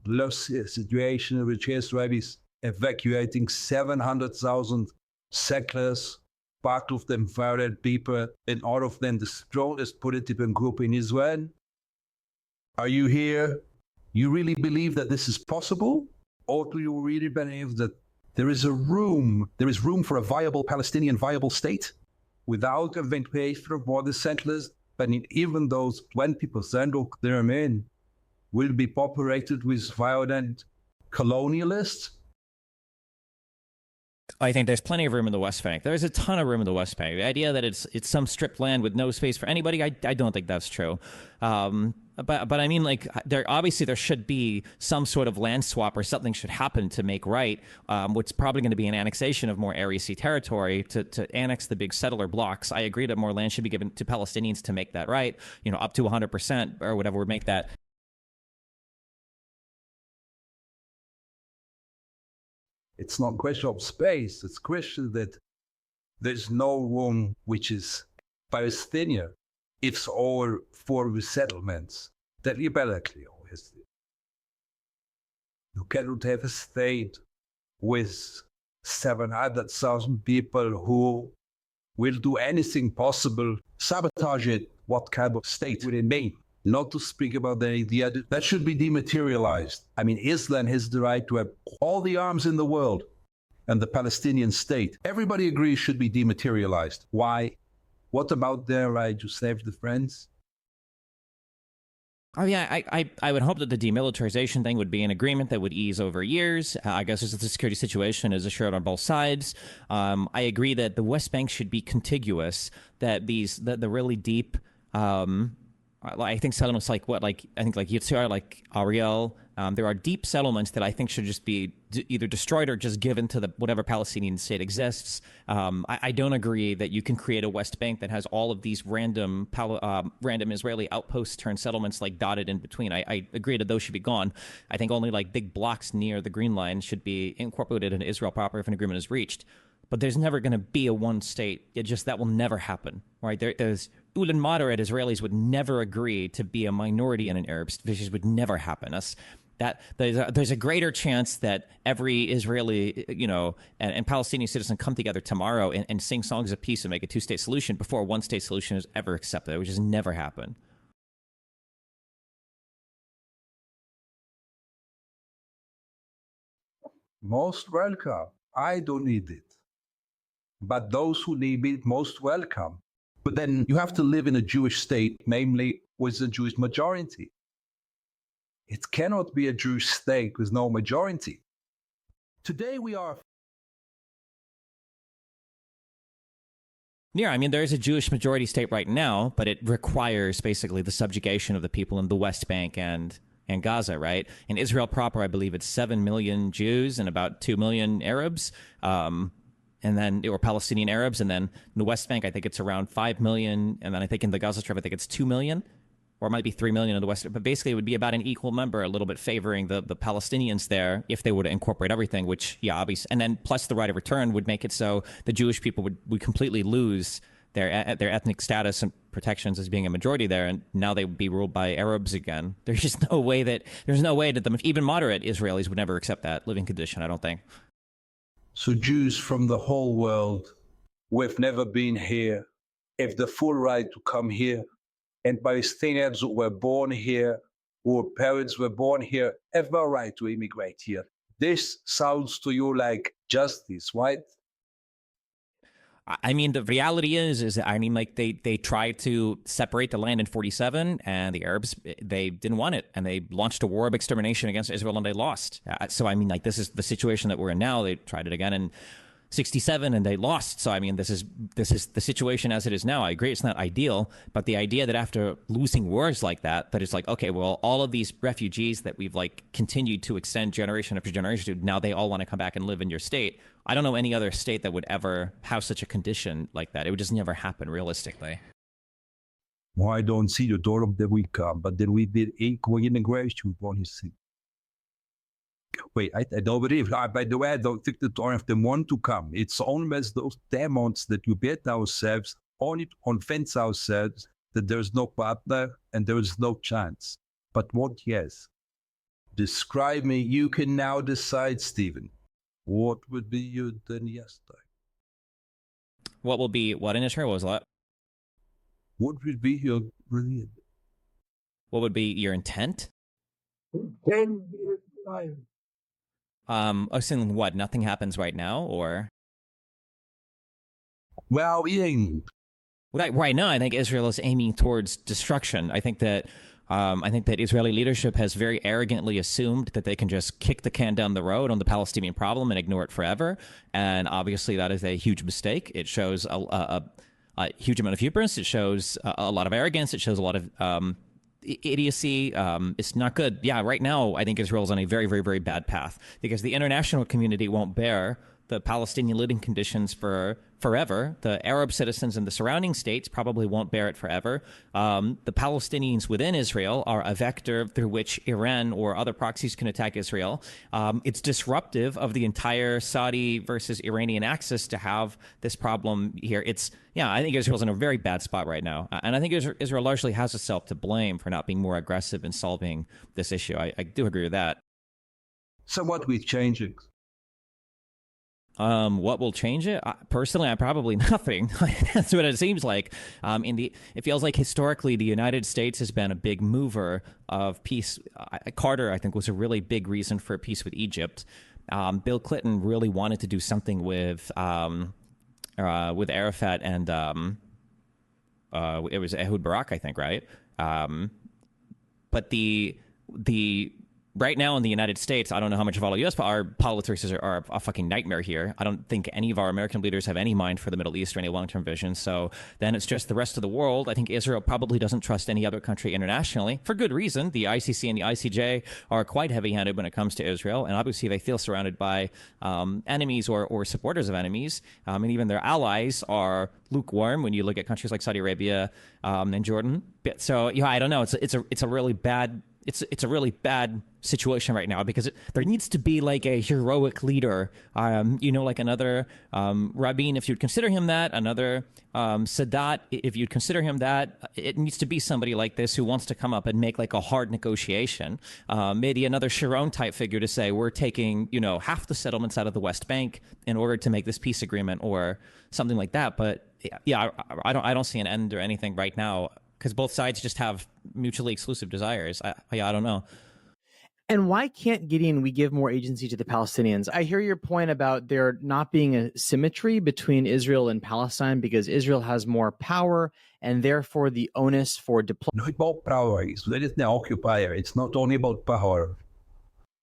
S2: The situation in which Israel is evacuating 700,000 settlers, part of them violent people, and all of them the strongest political group in Israel. Are you here? You really believe that this is possible? Or do you really believe that there is room for a viable Palestinian viable state without evacuation of all the settlers? But even those 20% of the remain will be populated with violent colonialists?
S1: I think there's plenty of room in the West Bank. There's a ton of room in the West Bank. The idea that it's some stripped land with no space for anybody, I don't think that's true. But I mean, like, there should be some sort of land swap or something should happen to make right. What's probably going to be an annexation of more Area C territory to annex the big settler blocks. I agree that more land should be given to Palestinians to make that right. Up to 100% or whatever would make that.
S2: It's not a question of space. It's a question that there's no room which is Palestinian. It's all for resettlements. That you better clear. You cannot have a state with 700,000 people who will do anything possible, sabotage it. What kind of state will it be? Not to speak about the idea that should be dematerialized. I mean, Islam has the right to have all the arms in the world, and the Palestinian state, everybody agrees, should be dematerialized. Why? What about their right to save the friends?
S1: Oh, yeah, I would hope that the demilitarization thing would be an agreement that would ease over years. I guess as the security situation is assured on both sides. I agree that the West Bank should be contiguous, that the really deep... I think settlements like Yitzhar, like Ariel, there are deep settlements that I think should just be either destroyed or just given to whatever Palestinian state exists. I don't agree that you can create a West Bank that has all of these random Israeli outposts turned settlements like dotted in between. I agree that those should be gone. I think only like big blocks near the Green Line should be incorporated into Israel proper if an agreement is reached. But there's never going to be a one state. That will never happen, right? There's even moderate Israelis would never agree to be a minority in an Arab state. This would never happen. There's a greater chance that every Israeli, and Palestinian citizen come together tomorrow and sing songs of peace and make a two-state solution before a one-state solution is ever accepted, which has never happened.
S2: Most welcome. I don't need it. But those who need it, most welcome. But then you have to live in a Jewish state, namely with a Jewish majority. It cannot be a Jewish state with no majority. Today we are...
S1: Yeah, I mean, there is a Jewish majority state right now, but it requires basically the subjugation of the people in the West Bank and Gaza, right? In Israel proper, I believe it's 7 million Jews and about 2 million Arabs. And then, or Palestinian Arabs, and then in the West Bank, I think it's around 5 million, and then I think in the Gaza Strip, I think it's 2 million, or it might be 3 million in the West. But basically, it would be about an equal number, a little bit favoring the Palestinians there if they were to incorporate everything, which, yeah, obviously, and then plus the right of return would make it so the Jewish people would completely lose their ethnic status and protections as being a majority there, and now they would be ruled by Arabs again. There's no way that even moderate Israelis would never accept that living condition, I don't think.
S2: So Jews from the whole world who have never been here have the full right to come here, and Palestinians who were born here, whose parents were born here, have no right to immigrate here. This sounds to you like justice, right?
S1: I mean, the reality is I mean, like they tried to separate the land in 1947, and the Arabs, they didn't want it, and they launched a war of extermination against Israel, and they lost. So I mean, like, this is the situation that we're in now. They tried it again in 1967, and they lost. So I mean, this is the situation as it is now. I agree, it's not ideal, but the idea that after losing wars like that it's like, okay, well, all of these refugees that we've like continued to extend generation after generation to, now they all want to come back and live in your state. I don't know any other state that would ever have such a condition like that. It would just never happen realistically.
S2: Well, I don't see the door of the week come, but then we did equal immigration policy. Wait, I don't believe. By the way, I don't think that all of them want to come. It's almost those demons that we bet ourselves, only to convince ourselves that there is no partner and there is no chance. But what, yes? Describe me. You can now decide, Stephen. What would be your then yesterday?
S1: What will be what in Israel? What was that?
S2: What would be your brilliant?
S1: What would be your intent?
S4: 10 years life.
S1: Assuming what? Nothing happens right now, or
S2: Well, Ian.
S1: right now, I think Israel is aiming towards destruction. I think that Israeli leadership has very arrogantly assumed that they can just kick the can down the road on the Palestinian problem and ignore it forever. And obviously, that is a huge mistake. It shows a huge amount of hubris. It shows a lot of arrogance. It shows a lot of idiocy. It's not good. Yeah, right now, I think Israel is on a very, very, very bad path because the international community won't bear the Palestinian living conditions for forever. The Arab citizens in the surrounding states probably won't bear it forever. The Palestinians within Israel are a vector through which Iran or other proxies can attack Israel. It's disruptive of the entire Saudi versus Iranian axis to have this problem here. I think Israel's in a very bad spot right now. And I think Israel largely has itself to blame for not being more aggressive in solving this issue. I do agree with that.
S2: So what will change it?
S1: What will change it? Personally, probably nothing. That's what it seems like. It feels like historically the United States has been a big mover of peace. Carter, I think, was a really big reason for peace with Egypt. Bill Clinton really wanted to do something with Arafat and it was Ehud Barak, I think, right? But the right now in the United States, I don't know how much of all of U.S. Our politics are a fucking nightmare here. I don't think any of our American leaders have any mind for the Middle East or any long-term vision. So then it's just the rest of the world. I think Israel probably doesn't trust any other country internationally for good reason. The ICC and the ICJ are quite heavy-handed when it comes to Israel. And obviously they feel surrounded by enemies or supporters of enemies. And even their allies are lukewarm when you look at countries like Saudi Arabia and Jordan. So, yeah, I don't know. It's a really bad... It's a really bad situation right now because there needs to be like a heroic leader, like another Rabin, if you'd consider him that, another Sadat, if you'd consider him that. It needs to be somebody like this who wants to come up and make like a hard negotiation. Maybe another Sharon type figure to say we're taking half the settlements out of the West Bank in order to make this peace agreement or something like that. But yeah, I don't see an end or anything right now. Because both sides just have mutually exclusive desires. I don't know.
S3: And why can't, Gideon, we give more agency to the Palestinians? I hear your point about there not being a symmetry between Israel and Palestine because Israel has more power and therefore the onus for deployment.
S2: Not about power. Israel is the occupier. It's not only about power.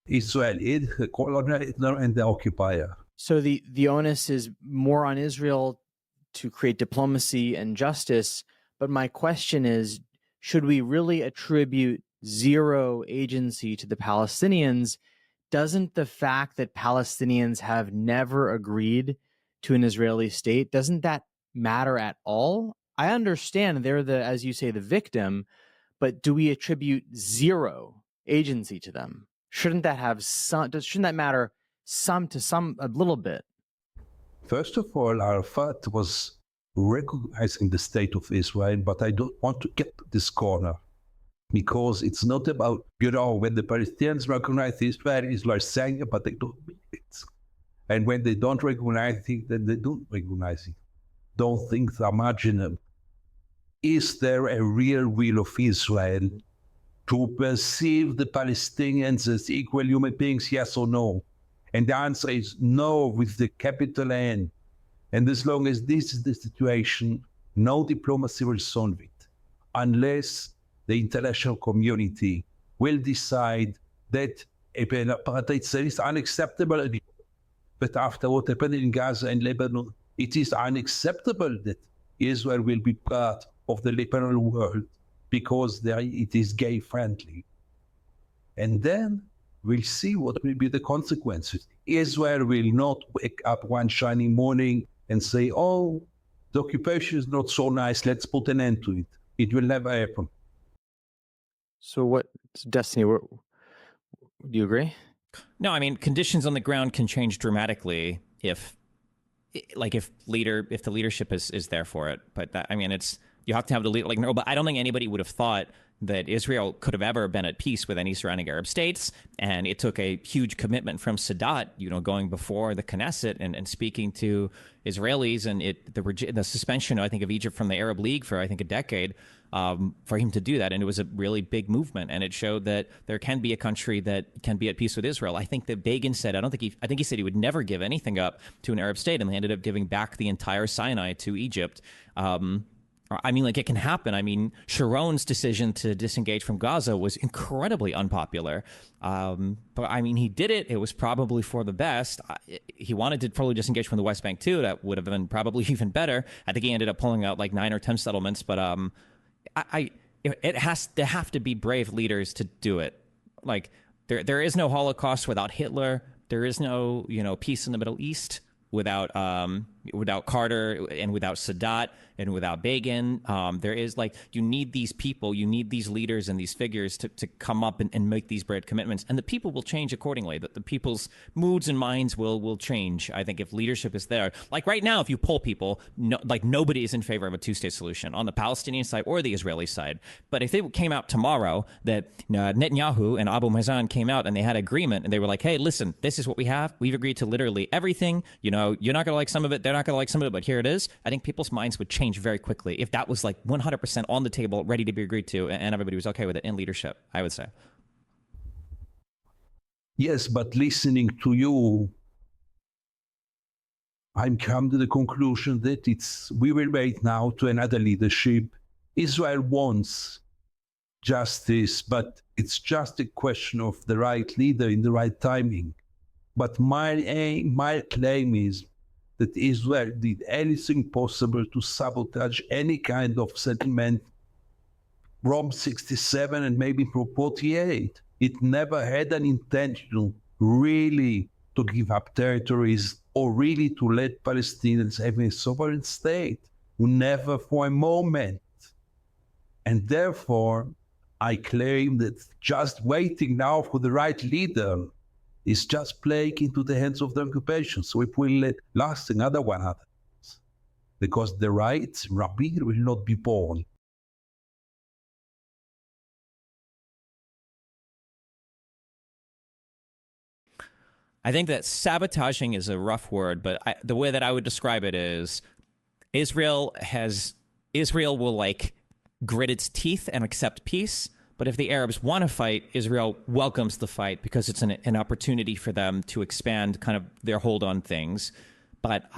S2: Israel is the colonizer and the occupier.
S3: So the onus is more on Israel to create diplomacy and justice. But my question is, should we really attribute zero agency to the Palestinians? Doesn't the fact that Palestinians have never agreed to an Israeli state, doesn't that matter at all? I understand they're as you say, the victim, but do we attribute zero agency to them? Shouldn't that matter a little bit?
S2: First of all, Arafat was recognizing the state of Israel, but I don't want to get to this corner because it's not about, when the Palestinians recognize Israel is saying it, but they don't mean it. And when they don't recognize it, then they don't recognize it. Don't think they're marginal. Is there a real will of Israel to perceive the Palestinians as equal human beings, yes or no? And the answer is no, with the capital N. And as long as this is the situation, no diplomacy will solve it, unless the international community will decide that apartheid state is unacceptable. But after what happened in Gaza and Lebanon, it is unacceptable that Israel will be part of the Lebanon world because it is gay-friendly. And then we'll see what will be the consequences. Israel will not wake up one shiny morning and say, oh, the occupation is not so nice, let's put an end to it. It will never happen.
S3: So what, Destiny, do you agree?
S1: No, I mean, conditions on the ground can change dramatically if the leadership is there for it. But that, I mean, you have to have the leader. Like, no, but I don't think anybody would have thought that Israel could have ever been at peace with any surrounding Arab states. And it took a huge commitment from Sadat, going before the Knesset and speaking to Israelis, and the suspension, I think, of Egypt from the Arab League for, I think, a decade, for him to do that. And it was a really big movement. And it showed that there can be a country that can be at peace with Israel. I think that Begin said, I think he said he would never give anything up to an Arab state, and they ended up giving back the entire Sinai to Egypt. I mean, like, it can happen. I mean, Sharon's decision to disengage from Gaza was incredibly unpopular. But I mean, he did it. It was probably for the best. He wanted to probably disengage from the West Bank too. That would have been probably even better. I think he ended up pulling out like 9 or 10 settlements. But there have to be brave leaders to do it. Like, there is no Holocaust without Hitler. There is no, peace in the Middle East without Carter and without Sadat and without Begin. There is, like, you need these people, you need these leaders and these figures to come up and make these brave commitments. And the people will change accordingly. The people's moods and minds will change, I think, if leadership is there. Like right now, if you poll people, nobody is in favor of a two-state solution on the Palestinian side or the Israeli side. But if they came out tomorrow that Netanyahu and Abu Mazen came out and they had agreement and they were like, hey, listen, this is what we have. We've agreed to literally everything. You're not going to like some of it. They're not going to like some of it, but here it is. I think people's minds would change very quickly if that was like 100% on the table, ready to be agreed to, and everybody was okay with it in leadership, I would say.
S2: Yes, but listening to you, I'm come to the conclusion that we will wait now to another leadership. Israel wants justice, but it's just a question of the right leader in the right timing. But my claim is that Israel did anything possible to sabotage any kind of settlement from 67 and maybe from 48. It never had an intention really to give up territories or really to let Palestinians have a sovereign state. Never for a moment. And therefore, I claim that just waiting now for the right leader is just playing into the hands of the occupation. So it will last another 100 years, because the right Rabbi will not be born.
S1: I think that sabotaging is a rough word, but the way that I would describe it is Israel will like grit its teeth and accept peace. But if the Arabs want to fight, Israel welcomes the fight because it's an opportunity for them to expand kind of their hold on things. But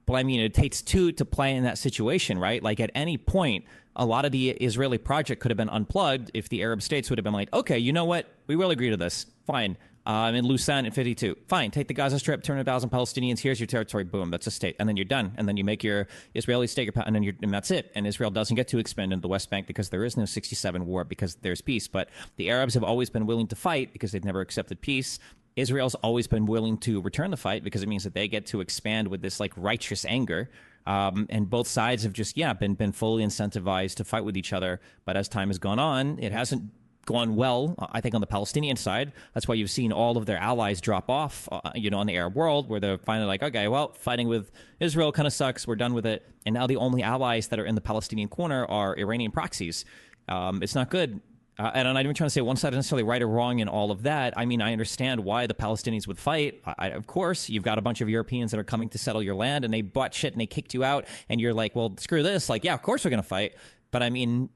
S1: I mean, it takes two to play in that situation, right? Like at any point, a lot of the Israeli project could have been unplugged if the Arab states would have been like, okay, you know what? We will agree to this. Fine. In Lausanne in 52. Fine, take the Gaza Strip, turn 1,000 Palestinians. Here's your territory. Boom, that's a state. And then you're done. And then you make your Israeli state, and that's it. And Israel doesn't get to expand into the West Bank because there is no 67 war because there's peace. But the Arabs have always been willing to fight because they've never accepted peace. Israel's always been willing to return the fight because it means that they get to expand with this like righteous anger. And both sides have just, been fully incentivized to fight with each other. But as time has gone on, it hasn't gone well, I think, on the Palestinian side. That's why you've seen all of their allies drop off, on the Arab world, where they're finally like, okay, well, fighting with Israel kind of sucks. We're done with it. And now the only allies that are in the Palestinian corner are Iranian proxies. It's not good. And I'm not even trying to say one side is necessarily right or wrong in all of that. I mean, I understand why the Palestinians would fight. Of course, you've got a bunch of Europeans that are coming to settle your land, and they bought shit and they kicked you out, and you're like, well, screw this. Like, yeah, of course we're going to fight. But I mean,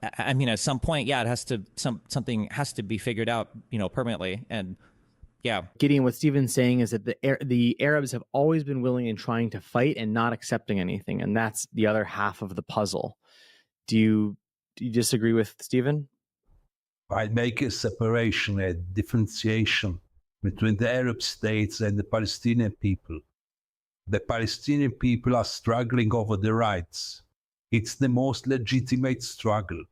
S1: at some point, it has to something has to be figured out, permanently. And yeah,
S3: Gideon, what Stephen's saying is that the Arabs have always been willing and trying to fight and not accepting anything, and that's the other half of the puzzle. Do you disagree with Stephen?
S2: I make a separation, a differentiation between the Arab states and the Palestinian people. The Palestinian people are struggling over their rights. It's the most legitimate struggle.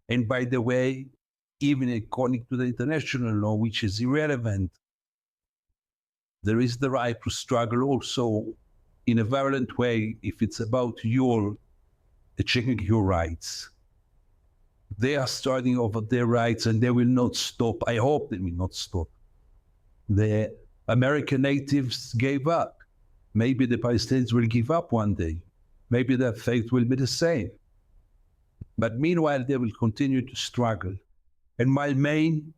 S2: And by the way, even according to the international law, which is irrelevant, there is the right to struggle also in a violent way if it's about checking your rights. They are starting over their rights and they will not stop. I hope they will not stop. The American natives gave up. Maybe the Palestinians will give up one day. Maybe their fate will be the same. But meanwhile, they will continue to struggle. And my main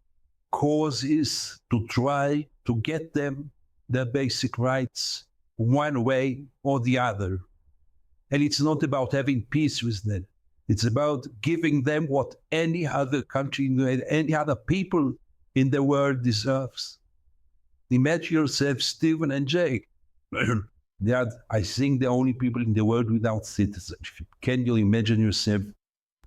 S2: cause is to try to get them their basic rights one way or the other. And it's not about having peace with them. It's about giving them what any other country, any other people in the world deserves. Imagine yourself, Stephen and Jake. They are, I think, the only people in the world without citizenship. Can you imagine yourself?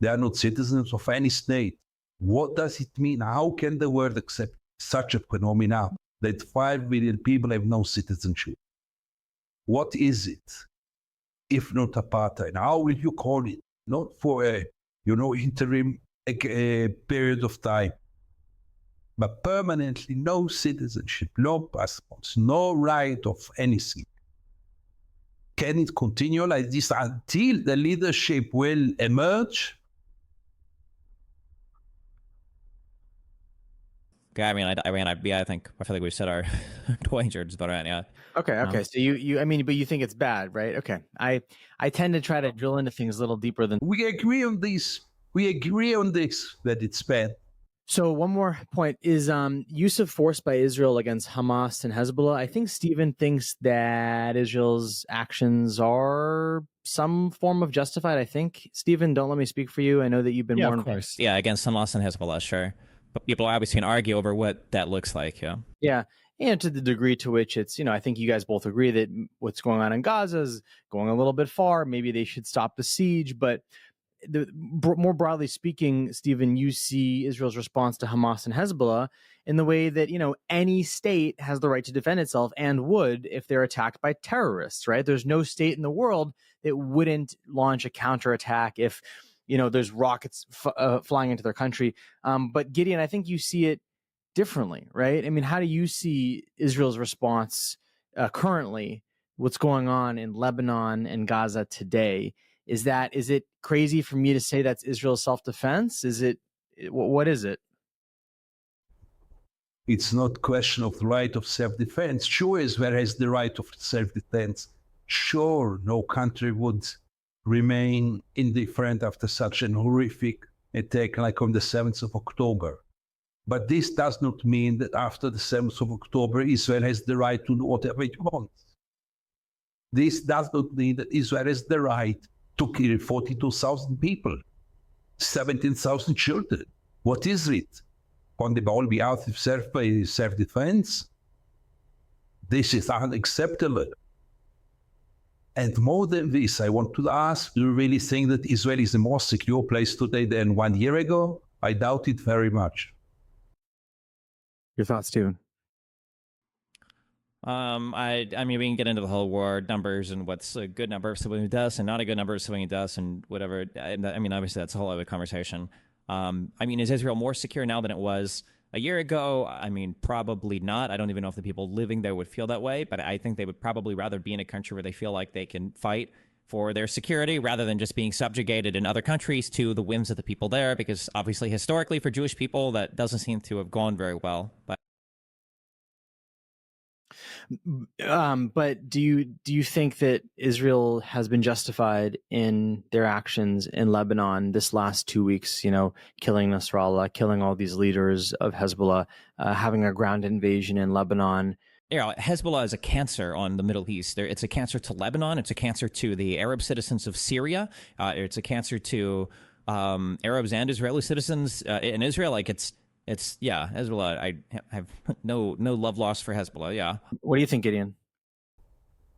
S2: They are not citizens of any state. What does it mean? How can the world accept such a phenomenon that 5 million people have no citizenship? What is it, if not apartheid? How will you call it? Not for a, interim period of time, but permanently no citizenship, no passports, no right of anything. Can it continue like this until the leadership will emerge?
S1: Yeah, I think we've said our wagers about it. Yeah.
S3: Okay. So but you think it's bad, right? Okay. I tend to try to drill into things a little deeper than.
S2: We agree on this. That it's bad.
S3: So one more point is use of force by Israel against Hamas and Hezbollah. I think Stephen thinks that Israel's actions are some form of justified. I think, Stephen, don't let me speak for you. I know that you've been more.
S1: Of course. Yeah, against Hamas and Hezbollah, sure. But people obviously can argue over what that looks like, yeah.
S3: Yeah, and to the degree to which it's, I think you guys both agree that what's going on in Gaza is going a little bit far. Maybe they should stop the siege. But more broadly speaking, Stephen, you see Israel's response to Hamas and Hezbollah in the way that, any state has the right to defend itself and would if they're attacked by terrorists, right? There's no state in the world that wouldn't launch a counterattack if there's rockets flying into their country. But Gideon, I think you see it differently, right? I mean, how do you see Israel's response currently? What's going on in Lebanon and Gaza today? Is it crazy for me to say that's Israel's self-defense? What is it?
S2: It's not a question of the right of self-defense. Sure, Israel has the right of self-defense. Sure, no country would remain indifferent after such an horrific attack like on the 7th of October. But this does not mean that after the 7th of October, Israel has the right to do whatever it wants. This does not mean that Israel has the right to kill 42,000 people, 17,000 children. What is it? Can they all be out of self-defense? This is unacceptable. And more than this, I want to ask, do you really think that Israel is a more secure place today than 1 year ago? I doubt it very much.
S3: Your thoughts, Stephen?
S1: We can get into the whole war numbers and what's a good number of civilian deaths and not a good number of civilian deaths and whatever. Obviously that's a whole other conversation. Is Israel more secure now than it was a year ago? Probably not. I don't even know if the people living there would feel that way, but I think they would probably rather be in a country where they feel like they can fight for their security rather than just being subjugated in other countries to the whims of the people there, because obviously historically for Jewish people that doesn't seem to have gone very well.
S3: But do you think that Israel has been justified in their actions in Lebanon this last 2 weeks, killing Nasrallah, killing all these leaders of Hezbollah, having a ground invasion in Lebanon?
S1: Hezbollah is a cancer on the Middle East. It's a cancer to Lebanon. It's a cancer to the Arab citizens of Syria. It's a cancer to Arabs and Israeli citizens in Israel. Hezbollah. I have no love lost for Hezbollah. Yeah.
S3: What do you think, Gideon?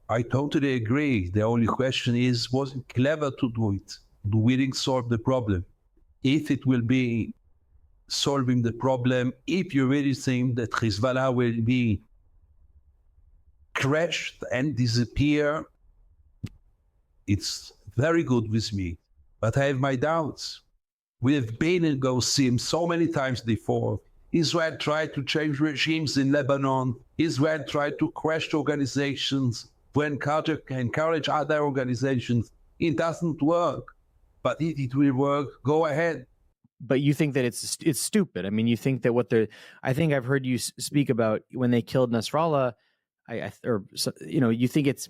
S2: I totally agree. The only question is, was it clever to do it? Will it solve the problem? If it will be solving the problem, if you really think that Hezbollah will be crashed and disappear, it's very good with me. But I have my doubts. We have been in Gosim so many times before. Israel tried to change regimes in Lebanon. Israel tried to crash organizations, to encourage other organizations. It doesn't work. But if it will work, go ahead.
S3: but you think that it's stupid. I mean, you think that I think I've heard you speak about when they killed Nasrallah. You think it's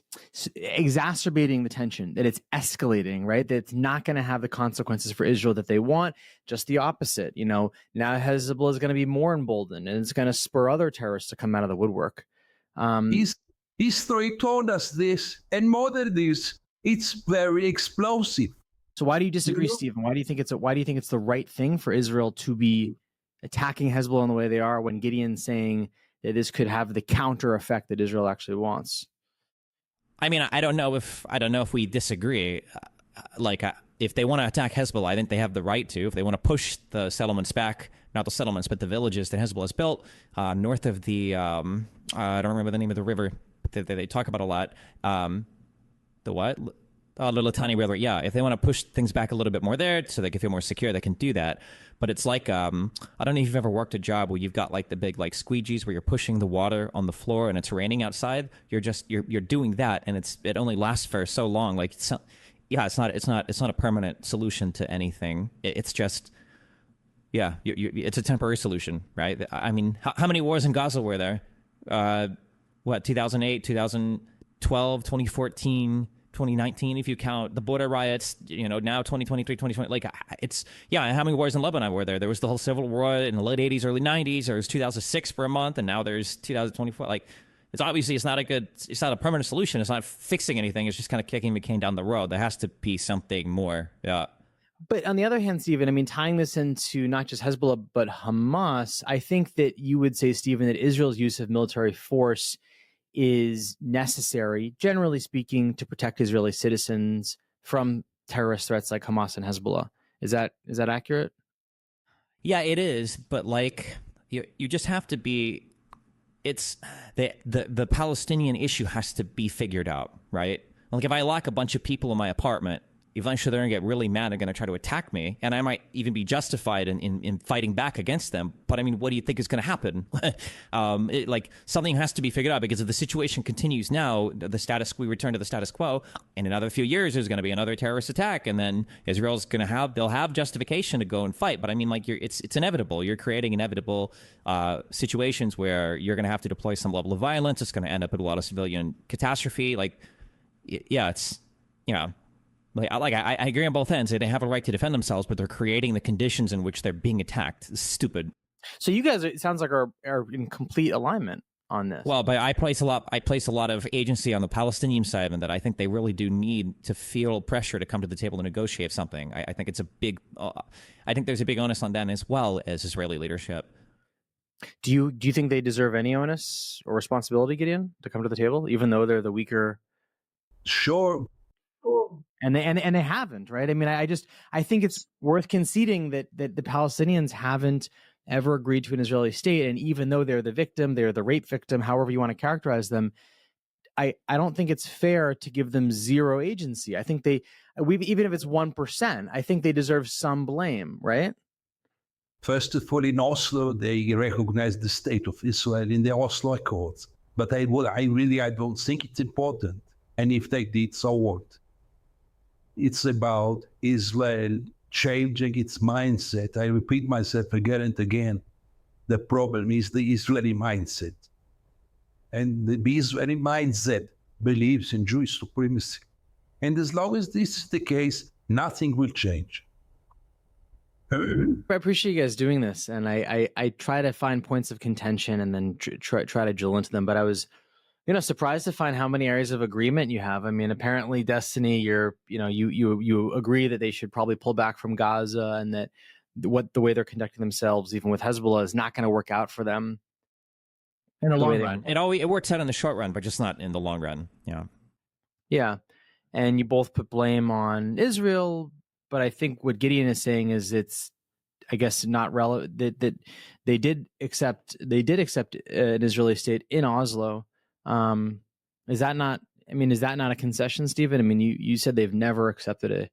S3: exacerbating the tension, that it's escalating, right? That it's not going to have the consequences for Israel that they want. Just the opposite. Now Hezbollah is going to be more emboldened, and it's going to spur other terrorists to come out of the woodwork.
S2: History told us this, and more than this, it's very explosive.
S3: So why do you disagree, Stephen? Why do you think it's the right thing for Israel to be attacking Hezbollah in the way they are, when Gideon's saying that this could have the counter effect that Israel actually wants?
S1: I mean, I don't know if we disagree. If they want to attack Hezbollah, I think they have the right to. If they want to push the settlements back, not the settlements, but the villages that Hezbollah has built north of the, I don't remember the name of the river that they talk about a lot. The what? The Litani River. Yeah, if they want to push things back a little bit more there so they can feel more secure, they can do that. But it's like, I don't know if you've ever worked a job where you've got like the big like squeegees where you're pushing the water on the floor and it's raining outside. You're doing that, and it only lasts for so long. Like, it's not a permanent solution to anything. It's just, it's a temporary solution, right? I mean, how many wars in Gaza were there? 2008, 2012, 2014. 2019, if you count the border riots, now 2023, 2020, like how many wars in Lebanon were there? There was the whole civil war in the late 80s, early 90s. There was 2006 for a month, and now there's 2024. Like, it's not a permanent solution. It's not fixing anything. It's just kind of kicking McCain down the road. There has to be something more. Yeah.
S3: But on the other hand, Stephen, I mean, tying this into not just Hezbollah, but Hamas, I think that you would say, Stephen, that Israel's use of military force is necessary, generally speaking, to protect Israeli citizens from terrorist threats like Hamas and Hezbollah. Is that accurate?
S1: Yeah, it is. But like, you just have to be. It's the Palestinian issue has to be figured out, right? Like, if I lock a bunch of people in my apartment, eventually they're going to get really mad and going to try to attack me, and I might even be justified in fighting back against them. But I mean, what do you think is going to happen? Something has to be figured out, because if the situation continues now, we return to the status quo. In another few years, there's going to be another terrorist attack, and then Israel's going to they'll have justification to go and fight. But I mean, like, it's inevitable. You're creating inevitable situations where you're going to have to deploy some level of violence. It's going to end up in a lot of civilian catastrophe. Like, it's. I agree on both ends. They have a right to defend themselves, but they're creating the conditions in which they're being attacked. It's stupid.
S3: So you guys, it sounds like, are in complete alignment on this.
S1: Well, but I place a lot of agency on the Palestinian side, and that I think they really do need to feel pressure to come to the table to negotiate something. I think it's a big. I think there's a big onus on them as well as Israeli leadership.
S3: Do you think they deserve any onus or responsibility, Gideon, to come to the table, even though they're the weaker?
S2: Sure.
S3: And they haven't, right? I mean, I think it's worth conceding that the Palestinians haven't ever agreed to an Israeli state, and even though they're the victim, they're the rape victim, however you want to characterize them, I don't think it's fair to give them zero agency. I think even if it's 1%, I think they deserve some blame, right?
S2: First of all, in Oslo, they recognized the state of Israel in the Oslo Accords, but I don't think it's important. And if they did, so what? It's about Israel changing its mindset. I repeat myself again and again. The problem is the Israeli mindset. And the Israeli mindset believes in Jewish supremacy. And as long as this is the case, nothing will change.
S3: I appreciate you guys doing this. And I try to find points of contention and then try to drill into them. But I was surprised to find how many areas of agreement you have. I mean, apparently, Destiny, you agree that they should probably pull back from Gaza, and that the way they're conducting themselves, even with Hezbollah, is not going to work out for them
S1: in the long run. It works out in the short run, but just not in the long run. Yeah.
S3: Yeah. And you both put blame on Israel, but I think what Gideon is saying is it's, I guess, not relevant, that they did accept an Israeli state in Oslo. Is that not a concession, Stephen? I mean, you said they've never accepted a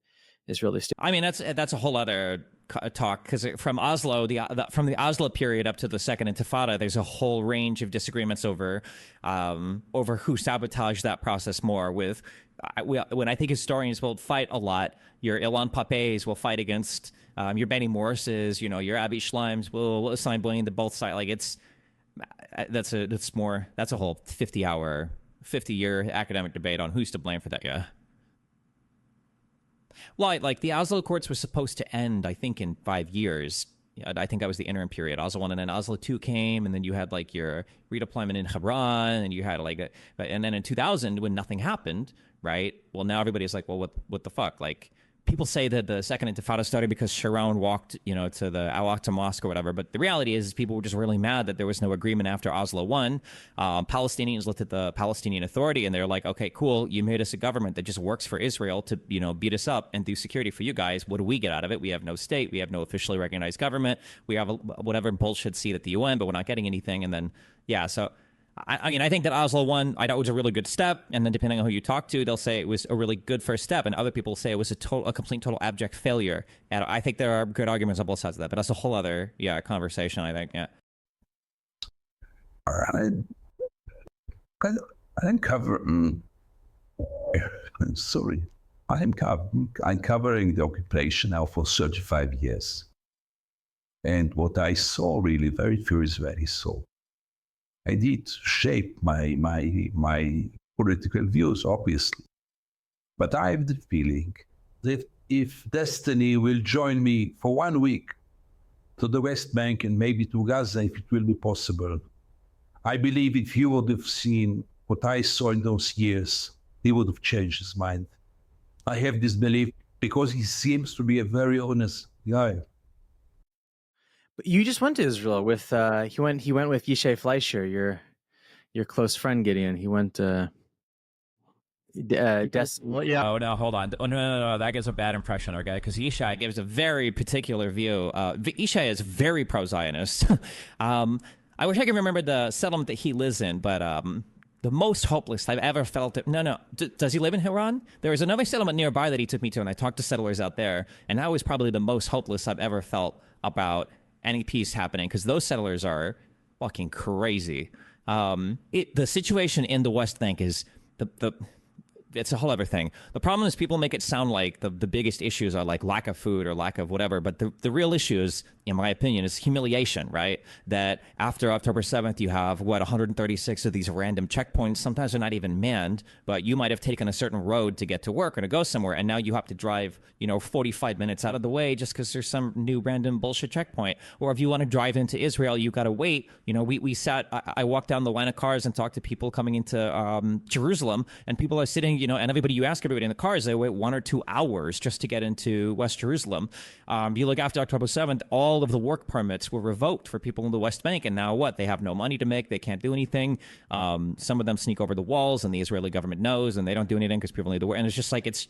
S3: Israeli state.
S1: I mean, that's a whole other talk, because from Oslo, from the Oslo period up to the Second Intifada, there's a whole range of disagreements over who sabotaged that process more. When I think historians will fight a lot, your Ilan Papes will fight against your Benny Morrises, your Abby Schleims will assign blame to both sides. That's a whole 50-year academic debate on who's to blame for that. Yeah. Well, like the Oslo Accords was supposed to end, I think, in 5 years. I think that was the interim period. Oslo 1 and then Oslo 2 came, and then you had like your redeployment in Hebron, and you had and then in 2000 when nothing happened, right? Well, now everybody's like, well, what the fuck? Like, people say that the Second Intifada started because Sharon walked, to the Al-Aqsa Mosque or whatever. But the reality is people were just really mad that there was no agreement after Oslo 1. Palestinians looked at the Palestinian Authority and they're like, okay, cool. You made us a government that just works for Israel to, beat us up and do security for you guys. What do we get out of it? We have no state. We have no officially recognized government. We have whatever bullshit seat at the UN, but we're not getting anything. And then, so... I think that Oslo 1, I thought was a really good step, and then depending on who you talk to, they'll say it was a really good first step, and other people say it was a complete, total abject failure. And I think there are good arguments on both sides of that, but that's a whole other conversation. I think, yeah.
S2: I didn't cover. Sorry, I'm covering the occupation now for 35 years, and what I saw really very few Israelis saw. I did shape my political views, obviously. But I have the feeling that if Destiny will join me for 1 week to the West Bank and maybe to Gaza, if it will be possible, I believe if he would have seen what I saw in those years, he would have changed his mind. I have this belief because he seems to be a very honest guy.
S3: You just went to Israel with he went with Yishai Fleischer, your close friend Gideon. He went
S1: Oh no, hold on. Oh, no, that gives a bad impression, okay? Because Yishai gives a very particular view. Yishai is very pro-Zionist. I wish I could remember the settlement that he lives in, but the most hopeless I've ever felt. Does he live in Hebron? There was another settlement nearby that he took me to, and I talked to settlers out there, and that was probably the most hopeless I've ever felt about any peace happening, because those settlers are fucking crazy. The situation in the West Bank is it's a whole other thing. The problem is people make it sound like the biggest issues are like lack of food or lack of whatever, but the real issue is, in my opinion, is humiliation, right? That after October 7th, you have, 136 of these random checkpoints. Sometimes they're not even manned, but you might have taken a certain road to get to work or to go somewhere, and now you have to drive, 45 minutes out of the way just because there's some new random bullshit checkpoint. Or if you want to drive into Israel, you got to wait. I walked down the line of cars and talked to people coming into Jerusalem, and people are sitting, and you ask everybody in the cars, they wait 1 or 2 hours just to get into West Jerusalem. You look after October 7th, all of the work permits were revoked for people in the West Bank, and now what? They have no money to make. They can't do anything. Some of them sneak over the walls, and the Israeli government knows, and they don't do anything because people need to work. And it's just like it's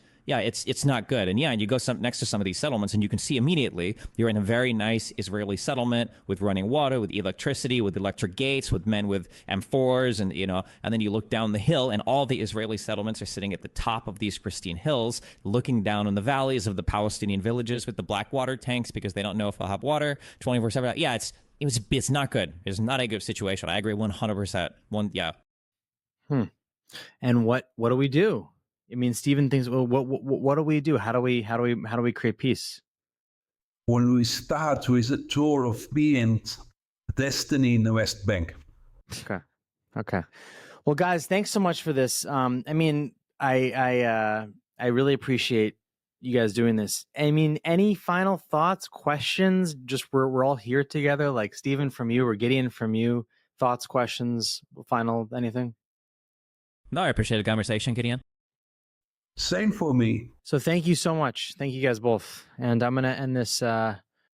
S1: not good. And and you go next to some of these settlements, and you can see immediately you're in a very nice Israeli settlement with running water, with electricity, with electric gates, with men with M4s, and and then you look down the hill, and all the Israeli settlements are sitting at the top of these pristine hills, looking down in the valleys of the Palestinian villages with the black water tanks because they don't know if they'll have water 24/7. Yeah, it's not good. It's not a good situation. I agree 100%.
S3: And what do we do? I mean, Stephen thinks, well, what do we do? How do we create peace?
S2: When we start with a tour of me and Destiny in the West Bank.
S3: Okay. Well, guys, thanks so much for this. I really appreciate you guys doing this. I mean, any final thoughts, questions? Just we're all here together. Like Stephen from you or Gideon from you. Thoughts, questions, final anything?
S1: No, I appreciate the conversation, Gideon.
S2: Same for me.
S3: So thank you so much. Thank you guys both. And I'm gonna end this